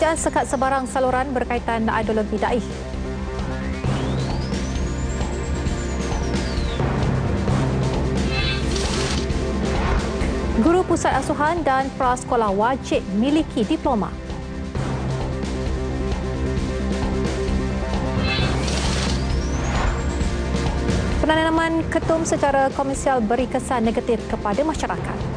Kerajaan sekat sebarang saluran berkaitan ideologi Daesh. Guru pusat asuhan dan prasekolah wajib miliki diploma. Penanaman ketum secara komersial beri kesan negatif kepada masyarakat.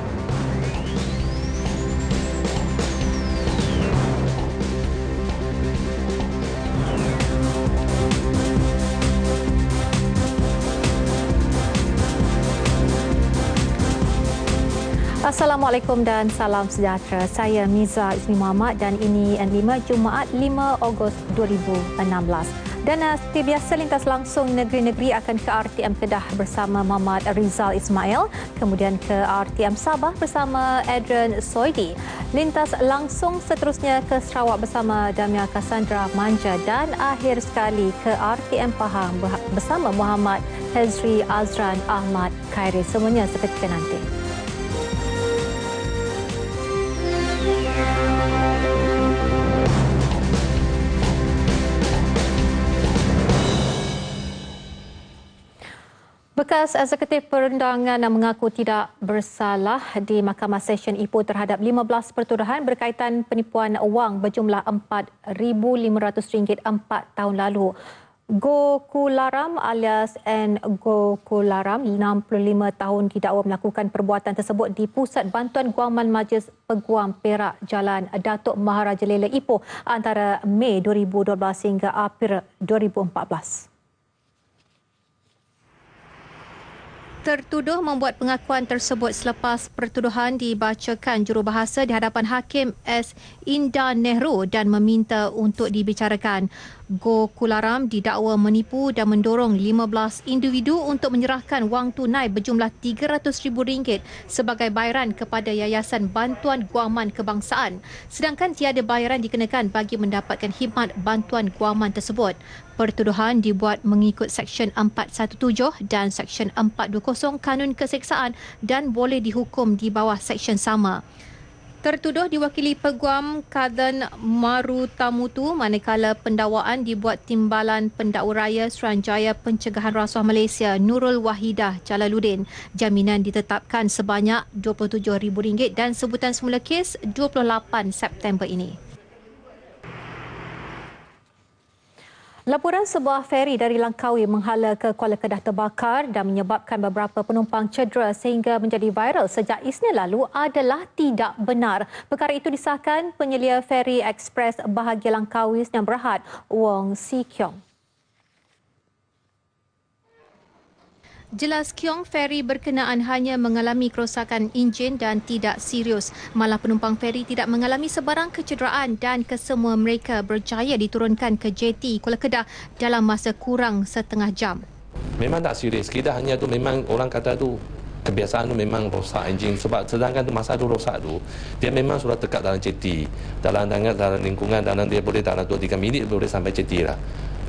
Assalamualaikum dan salam sejahtera. Saya Miza Isni Muhammad dan ini N5 Jumaat 5 Ogos 2016. Dan seperti biasa lintas langsung negeri-negeri akan ke RTM Kedah bersama Muhammad Rizal Ismail, kemudian ke RTM Sabah bersama Adrian Soidi. Lintas langsung seterusnya ke Sarawak bersama Damia Cassandra Manja dan akhir sekali ke RTM Pahang bersama Muhammad Hezri Azran Ahmad Khairi. Semuanya seketika nanti. Bekas Eksekutif Perundangan mengaku tidak bersalah di Mahkamah Session Ipoh terhadap 15 pertuduhan berkaitan penipuan wang berjumlah RM4,500 4 tahun lalu. Gokularam alias N. Gokularam, 65 tahun, didakwa melakukan perbuatan tersebut di Pusat Bantuan Guaman Majlis Peguam Perak Jalan Datuk Maharaja Lela Ipoh antara Mei 2012 hingga April 2014. Tertuduh membuat pengakuan tersebut selepas pertuduhan dibacakan jurubahasa di hadapan Hakim S. Indah Nehru dan meminta untuk dibicarakan. Gokularam didakwa menipu dan mendorong 15 individu untuk menyerahkan wang tunai berjumlah RM300,000 sebagai bayaran kepada Yayasan Bantuan Guaman Kebangsaan. Sedangkan tiada bayaran dikenakan bagi mendapatkan khidmat bantuan guaman tersebut. Pertuduhan dibuat mengikut Seksyen 417 dan Seksyen 420 Kanun Keseksaan dan boleh dihukum di bawah seksyen sama. Tertuduh diwakili Peguam Kadhan Marutamutu manakala pendakwaan dibuat Timbalan Pendakwa Raya Suruhanjaya Pencegahan Rasuah Malaysia Nurul Wahidah Jalaluddin. Jaminan ditetapkan sebanyak RM27,000 dan sebutan semula kes 28 September ini. Laporan sebuah feri dari Langkawi menghala ke Kuala Kedah terbakar dan menyebabkan beberapa penumpang cedera sehingga menjadi viral sejak Isnin lalu adalah tidak benar. Perkara itu disahkan penyelia feri ekspres bahagia Langkawi Sdn Bhd Wong Si Keong. Jelas Keong, feri berkenaan hanya mengalami kerosakan enjin dan tidak serius. Malah penumpang feri tidak mengalami sebarang kecederaan dan kesemua mereka berjaya diturunkan ke JT Kuala Kedah dalam masa kurang setengah jam. Memang tak serius. Kita hanya tu memang orang kata tu kebiasaan tu memang rosak enjin sebab sedangkan tu masa tu rosak tu dia memang sudah dekat dalam JT. Dalam lingkungan dalam dia boleh dalam 2-3 minit boleh sampai JT lah.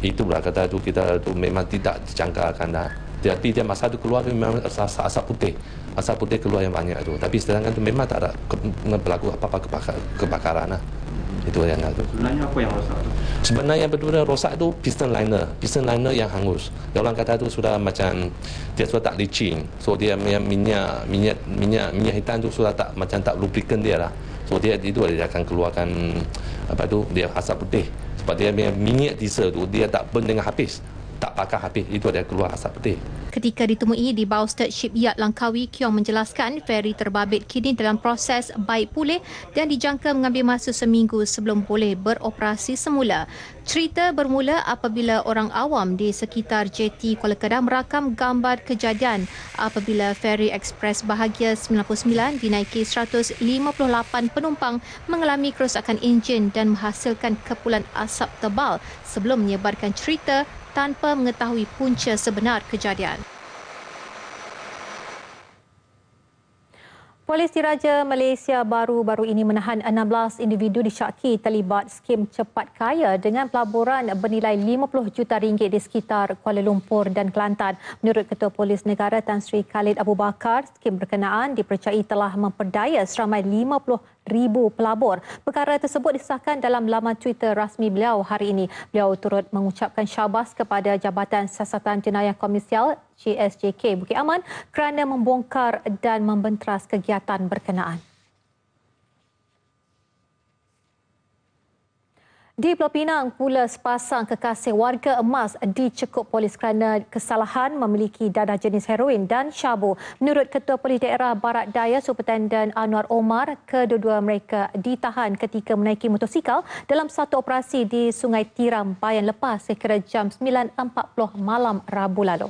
Itulah kata tu kita tu memang tidak dijangkakan dah. Tapi dia masa tu keluar memang asap putih. Asap putih keluar yang banyak tu. Tapi sedangkan tu memang tak ada berlaku apa-apa kebakaran lah. Itu yang tu. Sebenarnya apa yang rosak tu? Sebenarnya yang betul-betul rosak tu piston liner. Piston liner yang hangus. Orang kata tu sudah macam dia sudah tak licin. So dia minyak hitam tu sudah tak macam tak lubricant dia lah. So dia akan keluarkan apa tu dia asap putih. Sebab dia minyak diesel tu dia tak burn dengan habis. Tak pakai habis, itu ada keluar asap putih. Ketika ditemui di Bausted Shipyard Langkawi, Keong menjelaskan feri terbabit kini dalam proses baik pulih dan dijangka mengambil masa seminggu sebelum boleh beroperasi semula. Cerita bermula apabila orang awam di sekitar JT Kuala Kedah merakam gambar kejadian apabila feri ekspres Bahagia 99 dinaiki 158 penumpang mengalami kerosakan enjin dan menghasilkan kepulan asap tebal sebelum menyebarkan cerita tanpa mengetahui punca sebenar kejadian. Polis Diraja Malaysia baru-baru ini menahan 16 individu disyaki terlibat skim cepat kaya dengan pelaburan bernilai RM50 juta di sekitar Kuala Lumpur dan Kelantan. Menurut Ketua Polis Negara Tan Sri Khalid Abu Bakar, skim berkenaan dipercayai telah memperdaya seramai 50 pelabur. Perkara tersebut disahkan dalam laman Twitter rasmi beliau hari ini. Beliau turut mengucapkan syabas kepada Jabatan Siasatan Jenayah Komersial JSJK Bukit Aman kerana membongkar dan membenteras kegiatan berkenaan. Di Pulau Pinang pula, sepasang kekasih warga emas dicekuk polis kerana kesalahan memiliki dadah jenis heroin dan syabu. Menurut Ketua Polis Daerah Barat Daya Superintendent Anwar Omar, kedua-dua mereka ditahan ketika menaiki motosikal dalam satu operasi di Sungai Tiram Bayan lepas sekira jam 9.40 malam Rabu lalu.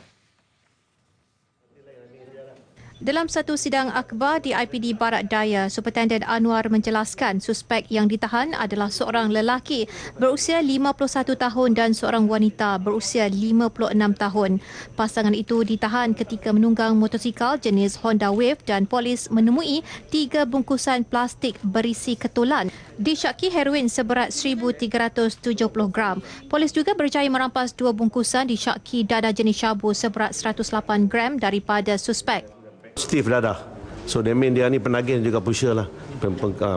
Dalam satu sidang akhbar di IPD Barat Daya, Superintendent Anwar menjelaskan suspek yang ditahan adalah seorang lelaki berusia 51 tahun dan seorang wanita berusia 56 tahun. Pasangan itu ditahan ketika menunggang motosikal jenis Honda Wave dan polis menemui 3 bungkusan plastik berisi ketulan. Disyaki heroin seberat 1,370 gram. Polis juga berjaya merampas 2 bungkusan disyaki dadah jenis syabu seberat 108 gram daripada suspek. Steve dadah. So that mean dia ni penagih juga pusher lah.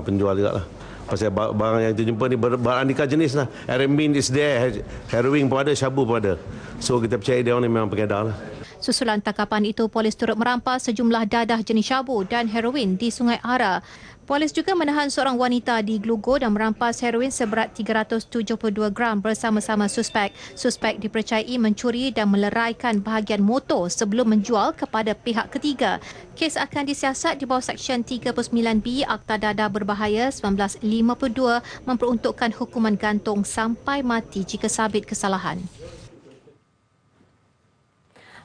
Penjual juga lah. Pasal barang yang kita jumpa ni beraneka jenis lah. R&B is there. Heroin pun ada, syabu pun ada. So kita percaya dia orang ni memang pengedar lah. Susulan tangkapan itu, polis turut merampas sejumlah dadah jenis syabu dan heroin di Sungai Ara. Polis juga menahan seorang wanita di Glugo dan merampas heroin seberat 372 gram bersama-sama suspek. Suspek dipercayai mencuri dan meleraikan bahagian motor sebelum menjual kepada pihak ketiga. Kes akan disiasat di bawah Seksyen 39B Akta Dadah Berbahaya 1952 memperuntukkan hukuman gantung sampai mati jika sabit kesalahan.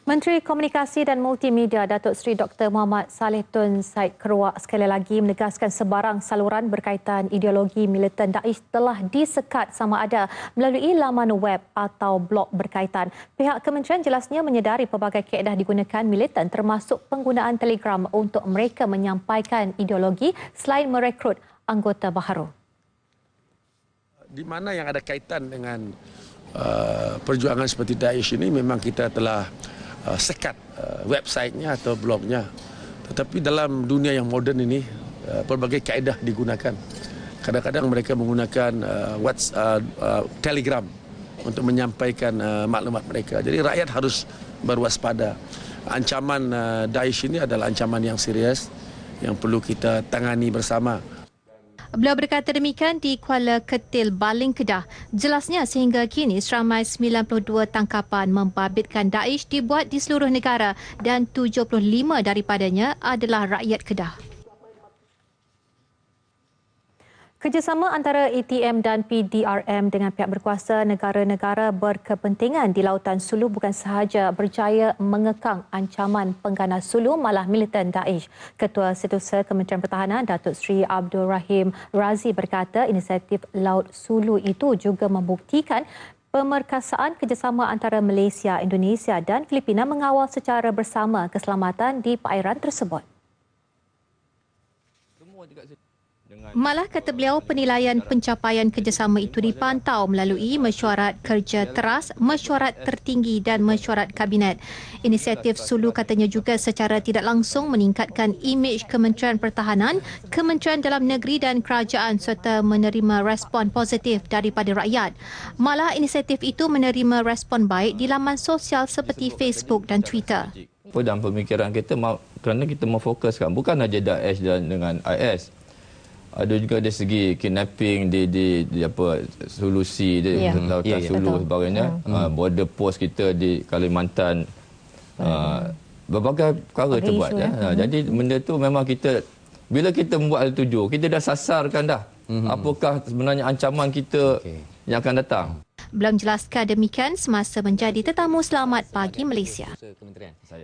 Menteri Komunikasi dan Multimedia Datuk Seri Dr. Muhammad Saleh Tun Said Keruak sekali lagi menegaskan sebarang saluran berkaitan ideologi militan Daesh telah disekat sama ada melalui laman web atau blog berkaitan. Pihak kementerian jelasnya menyedari pelbagai kaedah digunakan militan termasuk penggunaan telegram untuk mereka menyampaikan ideologi selain merekrut anggota baharu. Di mana yang ada kaitan dengan perjuangan seperti Daesh ini memang kita telah sekat websitenya atau blognya. Tetapi dalam dunia yang moden ini pelbagai kaedah digunakan. Kadang-kadang mereka menggunakan Telegram untuk menyampaikan maklumat mereka. Jadi rakyat harus berwaspada. Ancaman Daesh ini adalah ancaman yang serius yang perlu kita tangani bersama. Beliau berkata demikian di Kuala Ketil, Baling, Kedah. Jelasnya sehingga kini seramai 92 tangkapan membabitkan Daesh dibuat di seluruh negara dan 75 daripadanya adalah rakyat Kedah. Kerjasama antara ATM dan PDRM dengan pihak berkuasa negara-negara berkepentingan di Lautan Sulu bukan sahaja berjaya mengekang ancaman pengganas Sulu malah militan Daesh. Ketua Setiausaha Kementerian Pertahanan Datuk Seri Abdul Rahim Razi berkata inisiatif Laut Sulu itu juga membuktikan pemerkasaan kerjasama antara Malaysia, Indonesia dan Filipina mengawal secara bersama keselamatan di perairan tersebut. Malah kata beliau penilaian pencapaian kerjasama itu dipantau melalui mesyuarat kerja teras, mesyuarat tertinggi dan mesyuarat kabinet. Inisiatif Sulu katanya juga secara tidak langsung meningkatkan imej Kementerian Pertahanan, Kementerian Dalam Negeri dan Kerajaan serta menerima respon positif daripada rakyat. Malah inisiatif itu menerima respon baik di laman sosial seperti Facebook dan Twitter. Dalam pemikiran kita kerana kita memfokuskan bukan saja Daesh dan dengan IS. Ada juga dari segi kidnapping di apa solusi di Lautan Sulu sebagainya, border post kita di Kalimantan, berbagai perkara terbuat ya. Jadi benda tu memang kita bila kita membuat hal tuju, kita dah sasarkan dah apakah sebenarnya ancaman kita yang akan datang. Belum jelaskan demikian semasa menjadi tetamu selamat pagi Malaysia.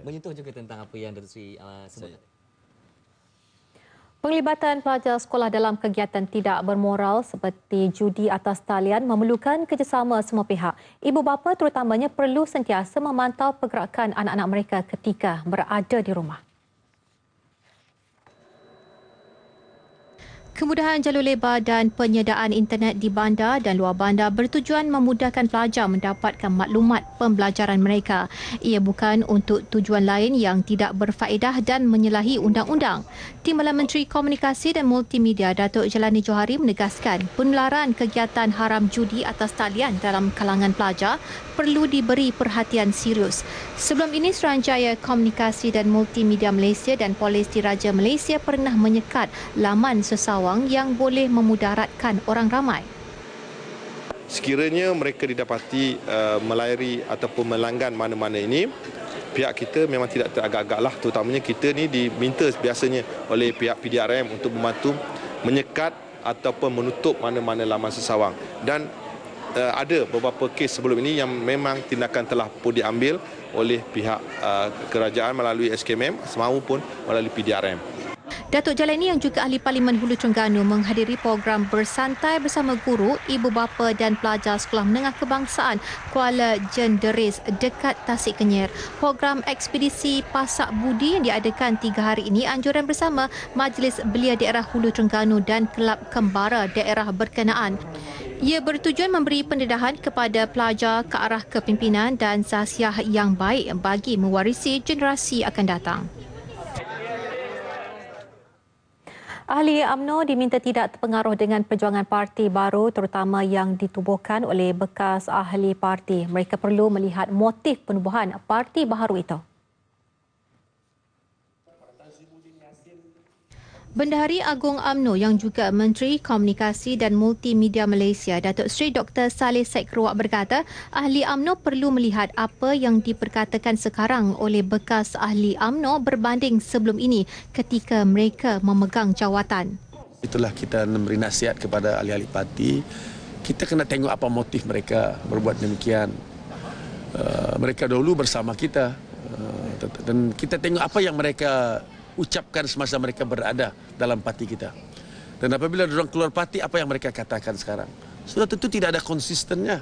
Menyentuh juga tentang apa yang Datuk Seri sebut. Penglibatan pelajar sekolah dalam kegiatan tidak bermoral seperti judi atas talian memerlukan kerjasama semua pihak. Ibu bapa terutamanya perlu sentiasa memantau pergerakan anak-anak mereka ketika berada di rumah. Kemudahan jalur lebar dan penyediaan internet di bandar dan luar bandar bertujuan memudahkan pelajar mendapatkan maklumat pembelajaran mereka. Ia bukan untuk tujuan lain yang tidak berfaedah dan menyalahi undang-undang. Timbalan Menteri Komunikasi dan Multimedia Datuk Jelani Johari menegaskan penularan kegiatan haram judi atas talian dalam kalangan pelajar perlu diberi perhatian serius. Sebelum ini, Suruhanjaya Komunikasi dan Multimedia Malaysia dan Polis Diraja Malaysia pernah menyekat laman sesawang yang boleh memudaratkan orang ramai. Sekiranya mereka didapati melayari ataupun melanggan mana-mana ini, pihak kita memang tidak teragak-agak lah, terutamanya kita ni diminta biasanya oleh pihak PDRM untuk membantu menyekat ataupun menutup mana-mana laman sesawang. Dan ada beberapa kes sebelum ini yang memang tindakan telah pun diambil oleh pihak kerajaan melalui SKMM maupun melalui PDRM. Datuk Jalani yang juga ahli Parlimen Hulu Terengganu menghadiri program bersantai bersama guru, ibu bapa dan pelajar Sekolah Menengah Kebangsaan Kuala Jenderis dekat Tasik Kenyir. Program ekspedisi Pasak Budi yang diadakan 3 hari ini anjuran bersama Majlis Belia Daerah Hulu Terengganu dan Kelab Kembara daerah berkenaan. Ia bertujuan memberi pendedahan kepada pelajar ke arah kepimpinan dan sahsiah yang baik bagi mewarisi generasi akan datang. Ahli UMNO diminta tidak terpengaruh dengan perjuangan parti baru terutama yang ditubuhkan oleh bekas ahli parti. Mereka perlu melihat motif penubuhan parti baharu itu. Bendahari Agung UMNO yang juga Menteri Komunikasi dan Multimedia Malaysia, Datuk Seri Dr. Saleh Said Keruak berkata, ahli UMNO perlu melihat apa yang diperkatakan sekarang oleh bekas ahli UMNO berbanding sebelum ini ketika mereka memegang jawatan. Itulah kita memberi nasihat kepada ahli-ahli parti. Kita kena tengok apa motif mereka berbuat demikian. Mereka dahulu bersama kita dan kita tengok apa yang mereka ucapkan semasa mereka berada dalam parti kita. Dan apabila diorang keluar parti, apa yang mereka katakan sekarang? Sudah tentu tidak ada konsistennya.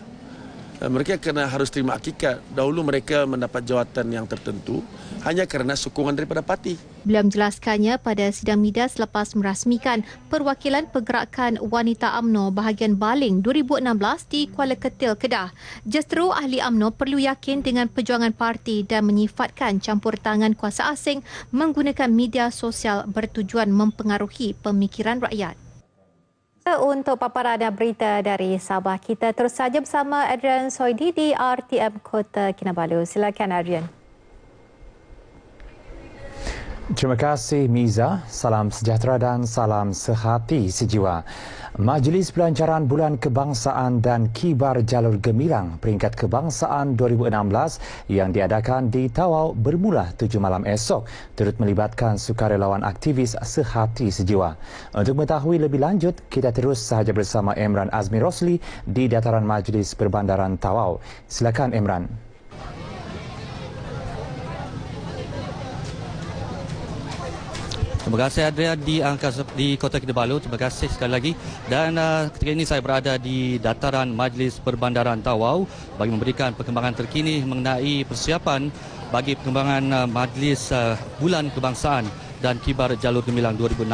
Mereka kena harus terima hakikat. Dahulu mereka mendapat jawatan yang tertentu hanya kerana sokongan daripada parti. Beliau menjelaskannya pada sidang media selepas merasmikan perwakilan Pergerakan Wanita UMNO bahagian Baling 2016 di Kuala Ketil, Kedah. Justeru ahli UMNO perlu yakin dengan perjuangan parti dan menyifatkan campur tangan kuasa asing menggunakan media sosial bertujuan mempengaruhi pemikiran rakyat. Untuk paparan berita dari Sabah, kita terus saja bersama Adrian Soidi di RTM Kota Kinabalu. Silakan Adrian. Terima kasih Miza, salam sejahtera dan salam sehati sejiwa. Majlis Pelancaran Bulan Kebangsaan dan Kibar Jalur Gemilang Peringkat Kebangsaan 2016 yang diadakan di Tawau bermula 7 malam esok turut melibatkan sukarelawan aktivis sehati sejiwa. Untuk mengetahui lebih lanjut, kita terus sahaja bersama Emran Azmi Rosli di Dataran Majlis Perbandaran Tawau. Silakan Emran. Terima kasih Adrian di Kota Kinabalu. Terima kasih sekali lagi. Dan ketika ini saya berada di Dataran Majlis Perbandaran Tawau bagi memberikan perkembangan terkini mengenai persiapan bagi perkembangan Majlis Bulan Kebangsaan dan Kibar Jalur Gemilang 2016.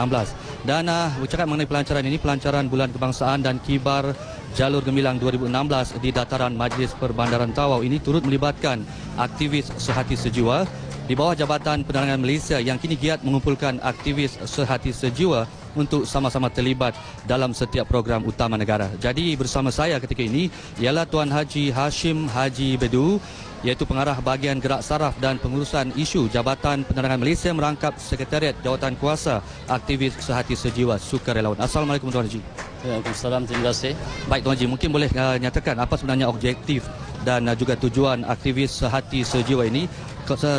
Dan bercakap mengenai pelancaran ini, pelancaran Bulan Kebangsaan dan Kibar Jalur Gemilang 2016 di Dataran Majlis Perbandaran Tawau ini turut melibatkan aktivis sehati sejiwa di bawah Jabatan Penerangan Malaysia yang kini giat mengumpulkan aktivis sehati sejiwa untuk sama-sama terlibat dalam setiap program utama negara. Jadi bersama saya ketika ini ialah Tuan Haji Hashim Haji Bedu, iaitu pengarah bahagian gerak saraf dan pengurusan isu Jabatan Penerangan Malaysia merangkap Sekretariat Jawatan Kuasa Aktivis Sehati Sejiwa Sukarelawan. Assalamualaikum Tuan Haji. Waalaikumsalam, terima kasih. Baik Tuan Haji, mungkin boleh nyatakan apa sebenarnya objektif dan juga tujuan aktivis sehati sejiwa ini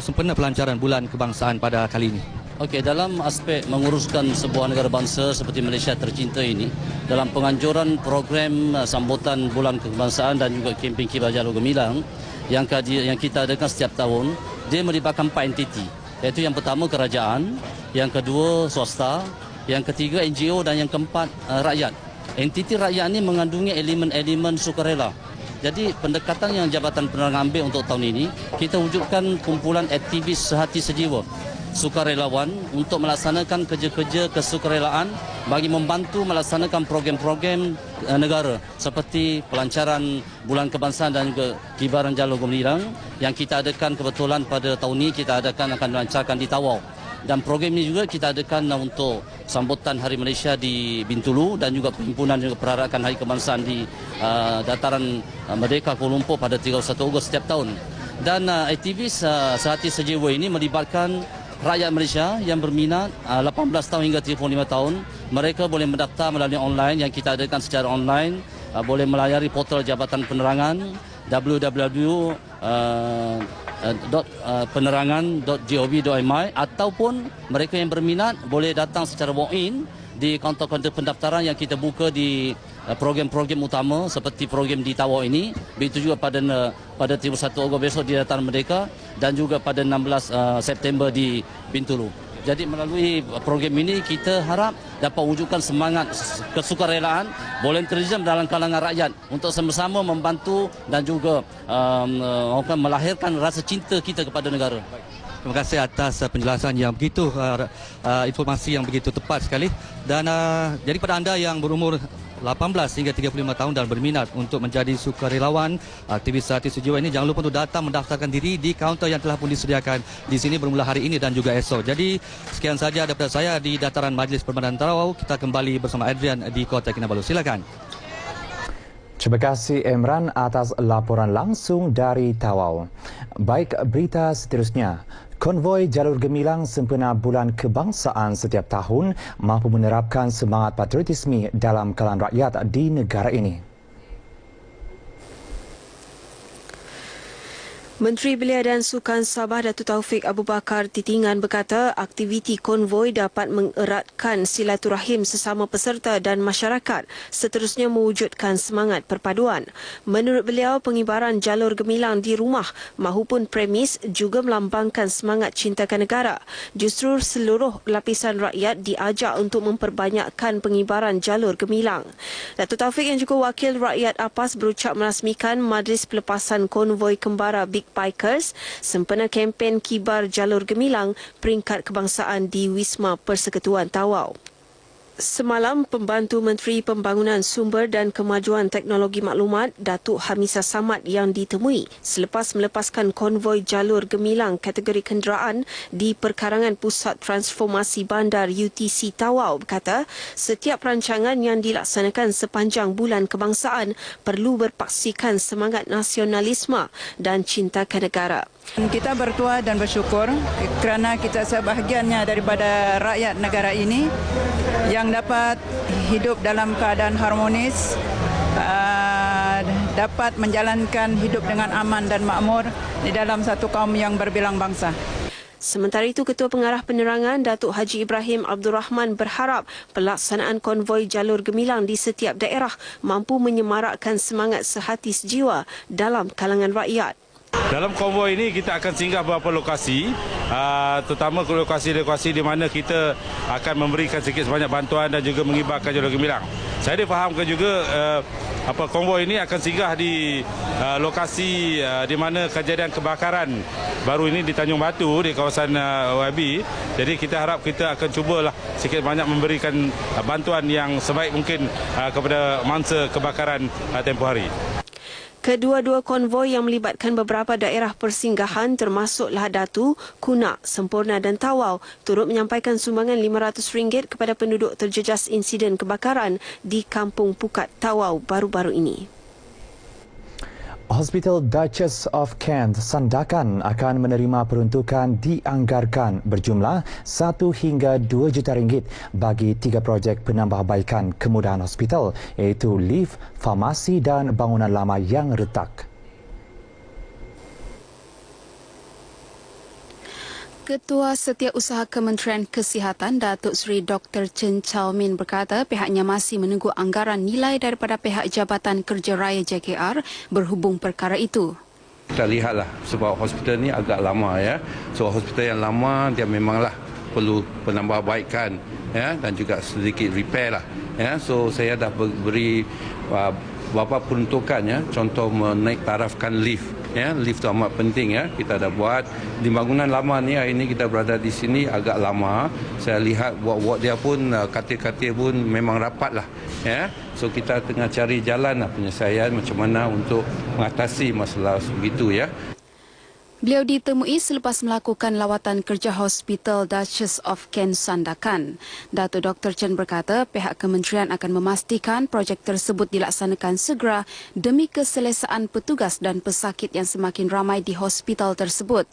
sempena pelancaran Bulan Kebangsaan pada kali ini? Okey, dalam aspek menguruskan sebuah negara bangsa seperti Malaysia tercinta ini, dalam penganjuran program sambutan Bulan Kebangsaan dan juga kempen Kibar Jalur Gemilang yang kita adakan setiap tahun, dia melibatkan 4 entiti, iaitu yang pertama kerajaan, yang kedua swasta, yang ketiga NGO dan yang keempat rakyat. Entiti rakyat ini mengandungi elemen-elemen sukarela. Jadi pendekatan yang Jabatan Penerangan ambil untuk tahun ini, kita wujudkan kumpulan aktivis sehati sejiwa sukarelawan untuk melaksanakan kerja-kerja kesukarelaan bagi membantu melaksanakan program-program negara seperti pelancaran Bulan Kebangsaan dan juga Kibaran Jalur Gemilang yang kita adakan kebetulan pada tahun ini kita akan dilancarkan di Tawau. Dan program ini juga kita adakan untuk sambutan Hari Malaysia di Bintulu dan juga perhimpunan juga perarakan Hari Kebangsaan di Dataran Merdeka Kuala Lumpur pada 31 Ogos setiap tahun. Dan aktivis Sehati Sejiwa ini melibatkan rakyat Malaysia yang berminat 18 tahun hingga 35 tahun. Mereka boleh mendaftar melalui online yang kita adakan secara online, boleh melayari portal Jabatan Penerangan www.penerangan.gov.my ataupun mereka yang berminat boleh datang secara walk-in di kaunter-kaunter pendaftaran yang kita buka di program-program utama seperti program di Tawau ini, begitu juga pada 31 Ogos besok di Dataran Merdeka dan juga pada 16 September di Bintulu. Jadi melalui program ini kita harap dapat wujudkan semangat kesukarelaan, volunteerism dalam kalangan rakyat untuk sama-sama membantu dan juga melahirkan rasa cinta kita kepada negara. Terima kasih atas penjelasan yang begitu, informasi yang begitu tepat sekali. Dan jadi pada anda yang berumur 18 hingga 35 tahun dan berminat untuk menjadi sukarelawan aktivis Sehati Sejiwa ini, jangan lupa untuk datang mendaftarkan diri di kaunter yang telah pun disediakan di sini bermula hari ini dan juga esok. Jadi sekian saja daripada saya di Dataran Majlis Perbandaran Tawau. Kita kembali bersama Adrian di Kota Kinabalu. Silakan. Terima kasih Emran atas laporan langsung dari Tawau. Baik, berita seterusnya. Konvoi Jalur Gemilang sempena Bulan Kebangsaan setiap tahun mampu menerapkan semangat patriotisme dalam kalangan rakyat di negara ini. Menteri Belia dan Sukan Sabah Datuk Taufik Abu Bakar Titingan berkata aktiviti konvoi dapat mengeratkan silaturahim sesama peserta dan masyarakat, seterusnya mewujudkan semangat perpaduan. Menurut beliau, pengibaran jalur gemilang di rumah mahupun premis juga melambangkan semangat cintakan negara. Justru seluruh lapisan rakyat diajak untuk memperbanyakkan pengibaran jalur gemilang. Datuk Taufik yang juga wakil rakyat APAS berucap merasmikan Majlis Pelepasan Konvoi Kembara Big Bikers sempena kempen Kibar Jalur Gemilang peringkat kebangsaan di Wisma Persekutuan Tawau. Semalam, Pembantu Menteri Pembangunan Sumber dan Kemajuan Teknologi Maklumat, Datuk Hamisah Samad yang ditemui selepas melepaskan konvoi jalur gemilang kategori kenderaan di perkarangan Pusat Transformasi Bandar UTC Tawau berkata, setiap rancangan yang dilaksanakan sepanjang bulan kebangsaan perlu berpaksikan semangat nasionalisme dan cintakan negara. Kita bertuah dan bersyukur kerana kita sebahagiannya daripada rakyat negara ini yang dapat hidup dalam keadaan harmonis, dapat menjalankan hidup dengan aman dan makmur di dalam satu kaum yang berbilang bangsa. Sementara itu, Ketua Pengarah Penerangan Datuk Haji Ibrahim Abdul Rahman berharap pelaksanaan konvoi jalur gemilang di setiap daerah mampu menyemarakkan semangat sehati sejiwa dalam kalangan rakyat. Dalam konvoi ini kita akan singgah beberapa lokasi, terutama lokasi-lokasi di mana kita akan memberikan sedikit sebanyak bantuan dan juga mengibarkan jalur gemilang. Saya difahamkan juga konvoi ini akan singgah di lokasi di mana kejadian kebakaran baru ini di Tanjung Batu di kawasan OIB. Jadi kita harap kita akan cubalah sedikit banyak memberikan bantuan yang sebaik mungkin kepada mangsa kebakaran tempoh hari. Kedua-dua konvoi yang melibatkan beberapa daerah persinggahan termasuk Lahadatu, Kunak, Semporna dan Tawau turut menyampaikan sumbangan RM500 kepada penduduk terjejas insiden kebakaran di Kampung Pukat, Tawau baru-baru ini. Hospital Duchess of Kent Sandakan akan menerima peruntukan dianggarkan berjumlah 1 hingga 2 juta ringgit bagi 3 projek penambahbaikan kemudahan hospital iaitu lift, farmasi dan bangunan lama yang retak. Ketua Setiausaha Kementerian Kesihatan Datuk Seri Dr. Chen Chow Min berkata pihaknya masih menunggu anggaran nilai daripada pihak Jabatan Kerja Raya JKR berhubung perkara itu. Kita lihatlah sebab hospital ni agak lama ya. So hospital yang lama dia memanglah perlu penambahbaikan ya dan juga sedikit repair lah ya. So saya dah beri beberapa peruntukannya, contoh menaik tarafkan lift. Ya, lift tu amat penting ya. Kita dah buat di bangunan lama ni, hari ini kita berada di sini agak lama. Saya lihat wak-wak dia pun katil-katil pun memang rapat lah. Ya, so kita tengah cari jalan penyelesaian macam mana untuk mengatasi masalah begitu ya. Beliau ditemui selepas melakukan lawatan kerja Hospital Duchess of Kent Sandakan. Datuk Dr. Chen berkata pihak kementerian akan memastikan projek tersebut dilaksanakan segera demi keselesaan petugas dan pesakit yang semakin ramai di hospital tersebut.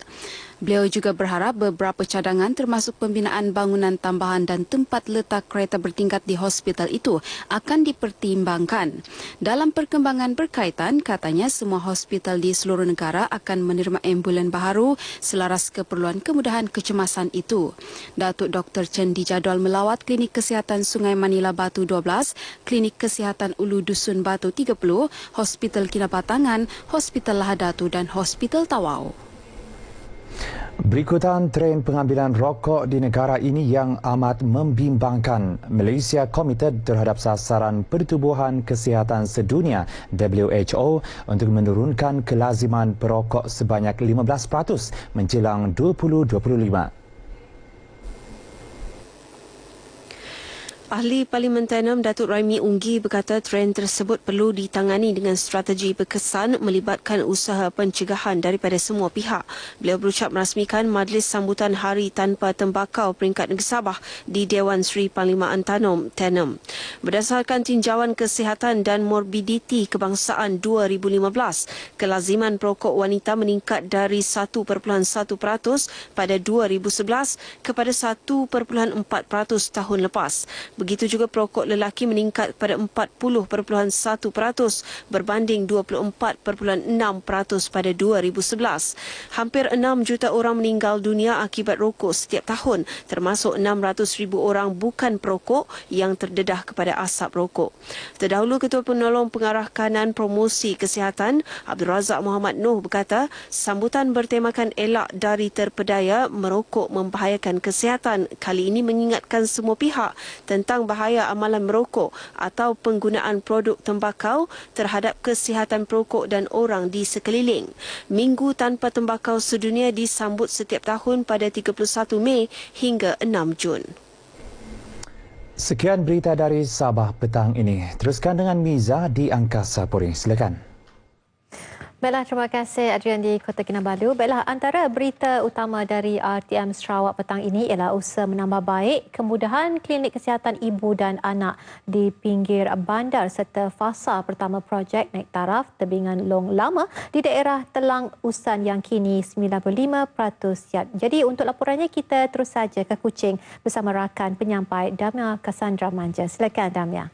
Beliau juga berharap beberapa cadangan termasuk pembinaan bangunan tambahan dan tempat letak kereta bertingkat di hospital itu akan dipertimbangkan. Dalam perkembangan berkaitan, katanya semua hospital di seluruh negara akan menerima ambulan baharu selaras keperluan kemudahan kecemasan itu. Datuk Dr. Chen dijadual melawat Klinik Kesihatan Sungai Manila Batu 12, Klinik Kesihatan Ulu Dusun Batu 30, Hospital Kinabatangan, Hospital Lahadatu dan Hospital Tawau. Berikutan tren pengambilan rokok di negara ini yang amat membimbangkan. Malaysia komited terhadap sasaran Pertubuhan Kesihatan Sedunia WHO untuk menurunkan kelaziman perokok sebanyak 15% menjelang 2025. Ahli Parlimen Tenem Datuk Raimi Unggi berkata trend tersebut perlu ditangani dengan strategi berkesan melibatkan usaha pencegahan daripada semua pihak. Beliau berucap merasmikan Majlis Sambutan Hari Tanpa Tembakau peringkat Negeri Sabah di Dewan Seri Parlimen Tenem. Berdasarkan tinjauan kesihatan dan morbiditi kebangsaan 2015, kelaziman perokok wanita meningkat dari 1.1% pada 2011 kepada 1.4% tahun lepas. Begitu juga perokok lelaki meningkat pada 40.1% berbanding 24.6% pada 2011. Hampir 6 juta orang meninggal dunia akibat rokok setiap tahun, termasuk 600,000 orang bukan perokok yang terdedah kepada asap rokok. Terdahulu Ketua Penolong Pengarah Kanan Promosi Kesihatan Abdul Razak Muhammad Noh berkata, sambutan bertemakan elak dari terpedaya merokok membahayakan kesihatan kali ini mengingatkan semua pihak tentang bahaya amalan merokok atau penggunaan produk tembakau terhadap kesihatan perokok dan orang di sekeliling. Minggu Tanpa Tembakau Sedunia disambut setiap tahun pada 31 Mei hingga 6 Jun. Sekian berita dari Sabah petang ini. Teruskan dengan Miza di Angkasa Puri. Silakan. Baiklah, terima kasih Adrian di Kota Kinabalu. Baiklah, antara berita utama dari RTM Sarawak petang ini ialah usaha menambah baik kemudahan klinik kesihatan ibu dan anak di pinggir bandar serta fasa pertama projek naik taraf tebingan Long Lama di daerah Telang Usan yang kini 95% siap. Jadi untuk laporannya kita terus saja ke Kuching bersama rakan penyampai Damia Cassandra Manja. Silakan Damia.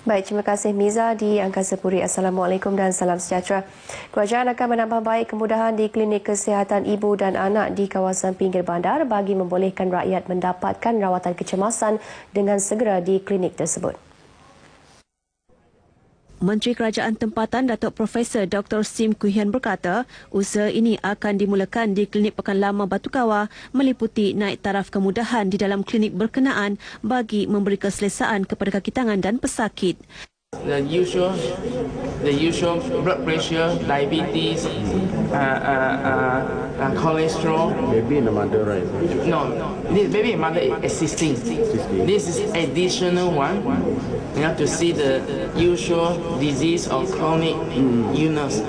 Baik, terima kasih Miza di Angkasa Puri. Assalamualaikum dan salam sejahtera. Kerajaan akan menambah baik kemudahan di klinik kesihatan ibu dan anak di kawasan pinggir bandar bagi membolehkan rakyat mendapatkan rawatan kecemasan dengan segera di klinik tersebut. Menteri Kerajaan Tempatan Datuk Profesor Dr. Sim Kuhian berkata, usaha ini akan dimulakan di Klinik Pekan Lama Batu Kawah meliputi naik taraf kemudahan di dalam klinik berkenaan bagi memberi keselesaan kepada kaki tangan dan pesakit. The usual blood pressure, diabetes, cholesterol. Baby and the mother, right? No, this baby and mother is existing. This is additional one. You have to see the usual disease or chronic illness.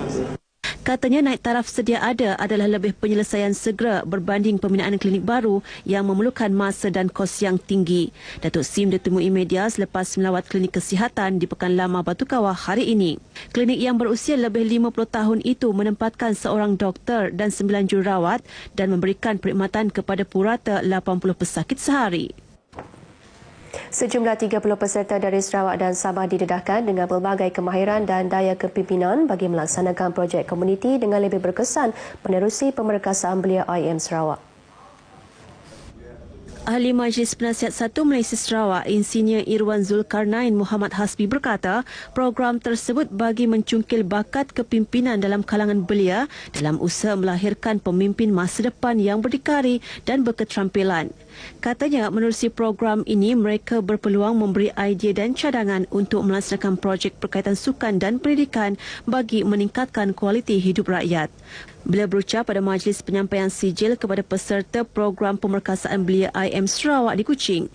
Katanya naik taraf sedia ada adalah lebih penyelesaian segera berbanding pembinaan klinik baru yang memerlukan masa dan kos yang tinggi. Datuk Sim ditemui media selepas melawat klinik kesihatan di Pekan Lama Batu Kawah hari ini. Klinik yang berusia lebih 50 tahun itu menempatkan seorang doktor dan 9 jururawat dan memberikan perkhidmatan kepada purata 80 pesakit sehari. Sejumlah 30 peserta dari Sarawak dan Sabah didedahkan dengan pelbagai kemahiran dan daya kepimpinan bagi melaksanakan projek komuniti dengan lebih berkesan menerusi pemerkasaan belia IM Sarawak. Ahli Majlis Penasihat 1 Malaysia Sarawak, Insinyur Irwan Zulkarnain Muhammad Hasbi berkata, program tersebut bagi mencungkil bakat kepimpinan dalam kalangan belia dalam usaha melahirkan pemimpin masa depan yang berdikari dan berketerampilan. Katanya, menerusi program ini, mereka berpeluang memberi idea dan cadangan untuk melaksanakan projek berkaitan sukan dan pendidikan bagi meningkatkan kualiti hidup rakyat. Beliau berucap pada majlis penyampaian sijil kepada peserta program pemerkasaan belia IM Sarawak di Kuching.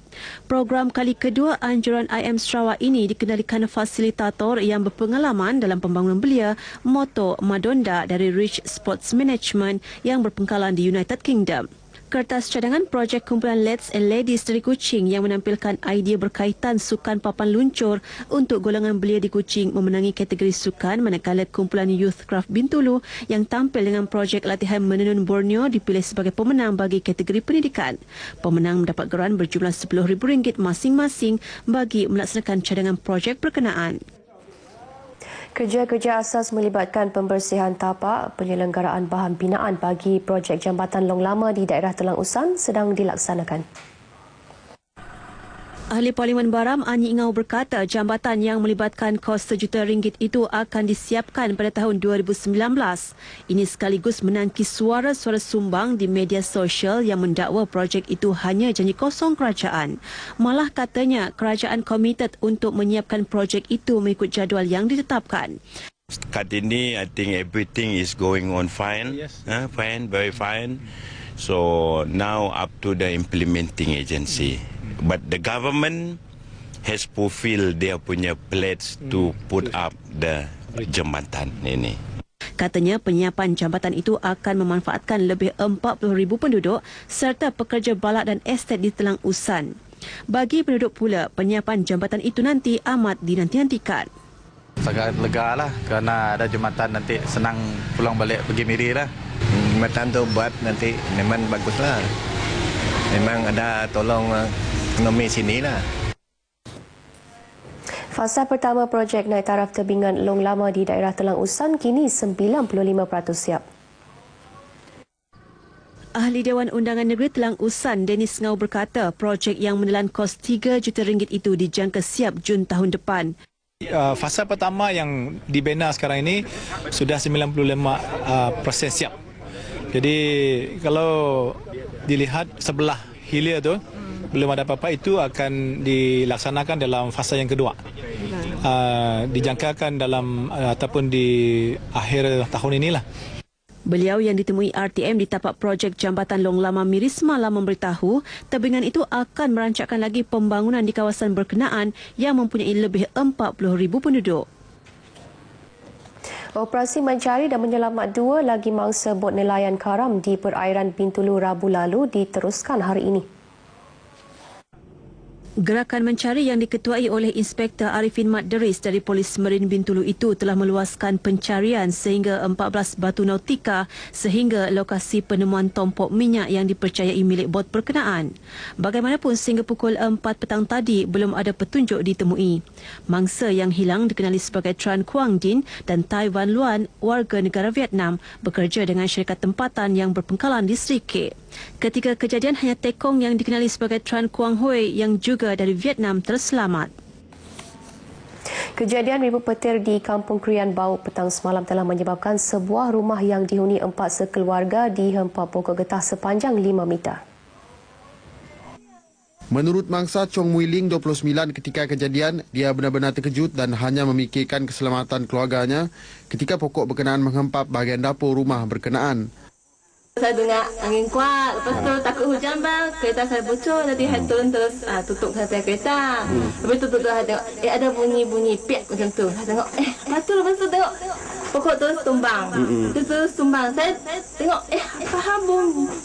Program kali kedua anjuran IM Sarawak ini dikendalikan fasilitator yang berpengalaman dalam pembangunan belia, Moto Madonda dari Rich Sports Management yang berpangkalan di United Kingdom. Kertas cadangan projek kumpulan Lads and Ladies dari Kuching yang menampilkan idea berkaitan sukan papan luncur untuk golongan belia di Kuching memenangi kategori sukan, manakala kumpulan Youth Craft Bintulu yang tampil dengan projek latihan menenun Borneo dipilih sebagai pemenang bagi kategori pendidikan. Pemenang mendapat geran berjumlah RM10,000 masing-masing bagi melaksanakan cadangan projek berkenaan. Kerja-kerja asas melibatkan pembersihan tapak, penyelenggaraan bahan binaan bagi projek jambatan long lama di daerah Telang Usan sedang dilaksanakan. Ahli Parlimen Baram Anyi Ingau berkata jambatan yang melibatkan kos RM1 juta itu akan disiapkan pada tahun 2019. Ini sekaligus menangkis suara-suara sumbang di media sosial yang mendakwa projek itu hanya janji kosong kerajaan. Malah katanya kerajaan komited untuk menyiapkan projek itu mengikut jadual yang ditetapkan. Setakat ini, I think everything is going on fine. Yes. Fine, very fine. So now up to the implementing agency. But the government has fulfilled their punya pledge to put up the jambatan ini. Katanya penyiapan jambatan itu akan memanfaatkan lebih 40,000 penduduk serta pekerja balak dan estet di Telang Usan. Bagi penduduk pula, penyiapan jambatan itu nanti amat dinanti-nantikan. Sangat lega lah kerana ada jambatan, nanti senang pulang balik pergi Miri lah. Jambatan tu buat nanti memang baguslah. Memang ada tolong ekonomi sini lah. Fasa pertama projek naik taraf tebingan long lama di daerah Telang Usan kini 95% siap. Ahli Dewan Undangan Negeri Telang Usan, Dennis Ngau berkata projek yang menelan kos RM3 juta itu dijangka siap Jun tahun depan. Fasa pertama yang dibina sekarang ini sudah 95% siap. Jadi kalau dilihat sebelah hilir tu, belum ada apa-apa, itu akan dilaksanakan dalam fasa yang kedua. Dijangkakan dalam ataupun di akhir tahun inilah. Beliau yang ditemui RTM di tapak projek jambatan long lama Miri semalam memberitahu tebingan itu akan merancangkan lagi pembangunan di kawasan berkenaan yang mempunyai lebih 40,000 penduduk. Operasi mencari dan menyelamat 2 lagi mangsa bot nelayan karam di perairan Bintulu Rabu lalu diteruskan hari ini. Gerakan mencari yang diketuai oleh Inspektor Arifin Mat Deris dari Polis Marin Bintulu itu telah meluaskan pencarian sehingga 14 batu nautika sehingga lokasi penemuan tompok minyak yang dipercayai milik bot berkenaan. Bagaimanapun sehingga pukul 4 petang tadi belum ada petunjuk ditemui. Mangsa yang hilang dikenali sebagai Tran Quang Din dan Tai Van Luan, warga negara Vietnam, bekerja dengan syarikat tempatan yang berpangkalan di Sri K. Ketika kejadian hanya Tekong yang dikenali sebagai Tran Quang Hoi yang juga dari Vietnam terselamat. Kejadian ribu petir di Kampung Krian Bau petang semalam telah menyebabkan sebuah rumah yang dihuni 4 sekeluarga dihempa pokok getah sepanjang 5 meter. Menurut mangsa Chong Mui Ling, 29, ketika kejadian, dia benar-benar terkejut dan hanya memikirkan keselamatan keluarganya ketika pokok berkenaan menghempap bahagian dapur rumah berkenaan. Saya dengar angin kuat, lepas tu takut hujan bang, kereta saya bocor, jadi saya turun terus tutup saya kereta. Lepas tu tutup saya tengok, ada bunyi-bunyi piak macam tu. Saya tengok, lepas tu tengok pokok terus tumbang. Terus tumbang. Saya tengok, faham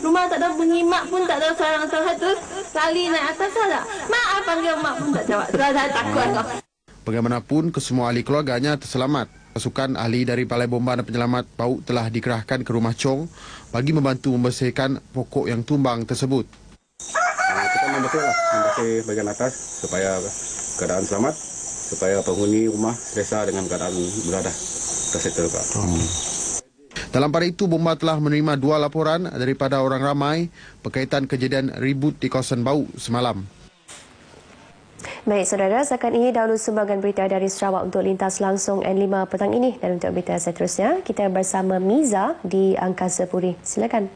rumah tak ada bunyi, mak pun tak ada sarang. Saya terus lari naik atas saja. Mak panggil mak pun tak jawab. Saya takut. Bagaimanapun, kesemua ahli keluarganya terselamat. Pasukan ahli dari Balai Bomba dan Penyelamat PAUD telah dikerahkan ke rumah Chong bagi membantu membersihkan pokok yang tumbang tersebut. Kita membersih bagian atas supaya keadaan selamat, supaya penghuni rumah selesa dengan keadaan berada tersettle. Dalam pada itu, Bomba telah menerima 2 laporan daripada orang ramai berkaitan kejadian ribut di kawasan Bau semalam. Baik, saudara, setakat ini dahulu sumbangan berita dari Sarawak untuk lintas langsung N5 petang ini. Dan untuk berita seterusnya, kita bersama Miza di Angkasa Puri. Silakan.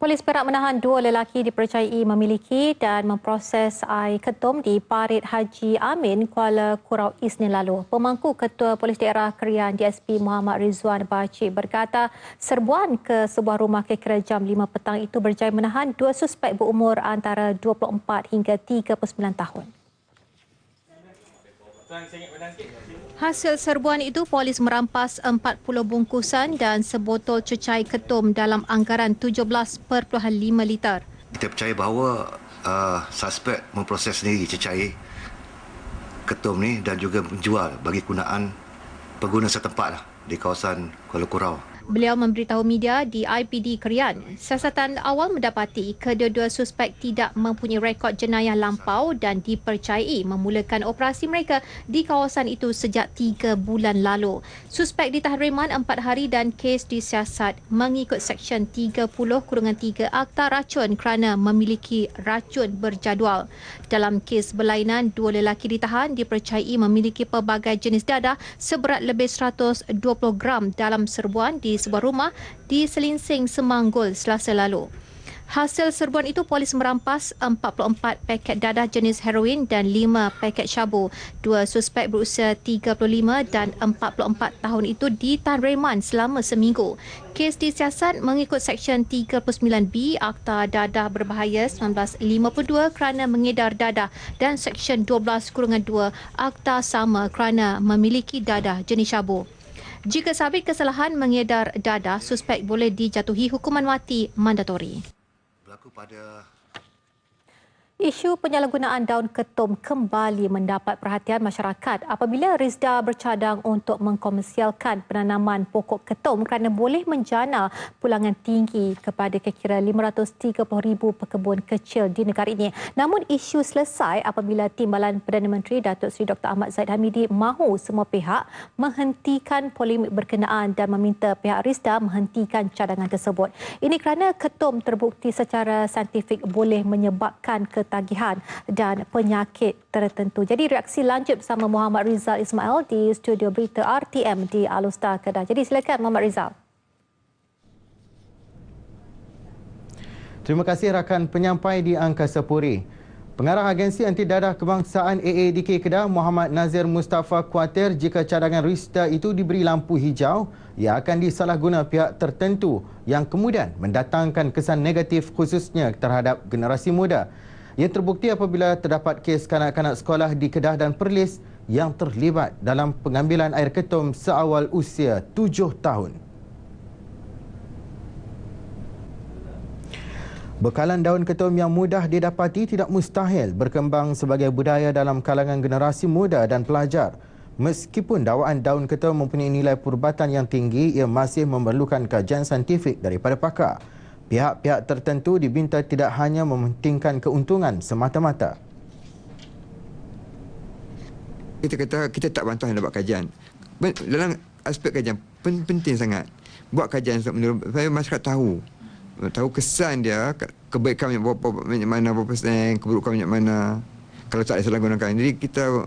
Polis Perak menahan 2 lelaki dipercayai memiliki dan memproses air ketum di Parit Haji Amin, Kuala Kurau Isnin lalu. Pemangku Ketua Polis Daerah Krian DSP Muhammad Rizwan Bacik berkata serbuan ke sebuah rumah kira-kira jam 5 petang itu berjaya menahan 2 suspek berumur antara 24 hingga 39 tahun. Hasil serbuan itu, polis merampas 40 bungkusan dan sebotol cecair ketum dalam anggaran 17.5 liter. Kita percaya bahawa suspek memproses sendiri cecair ketum ni dan juga menjual bagi gunaan pengguna setempat di kawasan Kuala Kurau. Beliau memberitahu media di IPD Krian, siasatan awal mendapati kedua-dua suspek tidak mempunyai rekod jenayah lampau dan dipercayai memulakan operasi mereka di kawasan itu sejak 3 bulan lalu. Suspek ditahan reman 4 hari dan kes disiasat mengikut Seksyen 30/3 Akta Racun kerana memiliki racun berjadual. Dalam kes berlainan, 2 lelaki ditahan dipercayai memiliki pelbagai jenis dadah seberat lebih 120 gram dalam serbuan di sebuah rumah di Selinsing, Semanggul Selasa lalu. Hasil serbuan itu, polis merampas 44 paket dadah jenis heroin dan 5 paket syabu. 2 suspek berusia 35 dan 44 tahun itu ditahan reman selama seminggu. Kes disiasat mengikut Seksyen 39B Akta Dadah Berbahaya 1952 kerana mengedar dadah dan Seksyen 12/2 Akta Sama kerana memiliki dadah jenis syabu. Jika sabit kesalahan mengedar dadah, suspek boleh dijatuhi hukuman mati mandatori. Isu penyalahgunaan daun ketum kembali mendapat perhatian masyarakat apabila Rizda bercadang untuk mengkomersialkan penanaman pokok ketum kerana boleh menjana pulangan tinggi kepada kira-kira 530,000 pekebun kecil di negara ini. Namun isu selesai apabila Timbalan Perdana Menteri Datuk Seri Dr. Ahmad Zahid Hamidi mahu semua pihak menghentikan polemik berkenaan dan meminta pihak Rizda menghentikan cadangan tersebut. Ini kerana ketum terbukti secara saintifik boleh menyebabkan ketagihan dan penyakit tertentu. Jadi reaksi lanjut bersama Muhammad Rizal Ismail di studio berita RTM di Alustar, Kedah. Jadi silakan Muhammad Rizal. Terima kasih rakan penyampai di Angkasa Puri. Pengarah Agensi Anti Dadah Kebangsaan AADK Kedah, Muhammad Nazir Mustafa, khuatir jika cadangan Rizda itu diberi lampu hijau, ia akan disalahguna pihak tertentu yang kemudian mendatangkan kesan negatif khususnya terhadap generasi muda. Ia terbukti apabila terdapat kes kanak-kanak sekolah di Kedah dan Perlis yang terlibat dalam pengambilan air ketum seawal usia 7 tahun. Bekalan daun ketum yang mudah didapati tidak mustahil berkembang sebagai budaya dalam kalangan generasi muda dan pelajar. Meskipun dakwaan daun ketum mempunyai nilai perubatan yang tinggi, ia masih memerlukan kajian saintifik daripada pakar. Pihak-pihak tertentu diminta tidak hanya mementingkan keuntungan semata-mata. Kita kata kita tak bantah yang buat kajian. Dalam aspek kajian penting sangat. Buat kajian supaya masyarakat tahu kesan dia, kebaikan banyak mana, berapa persen, keburukan banyak mana. Kalau tak disalahgunakan. Jadi kita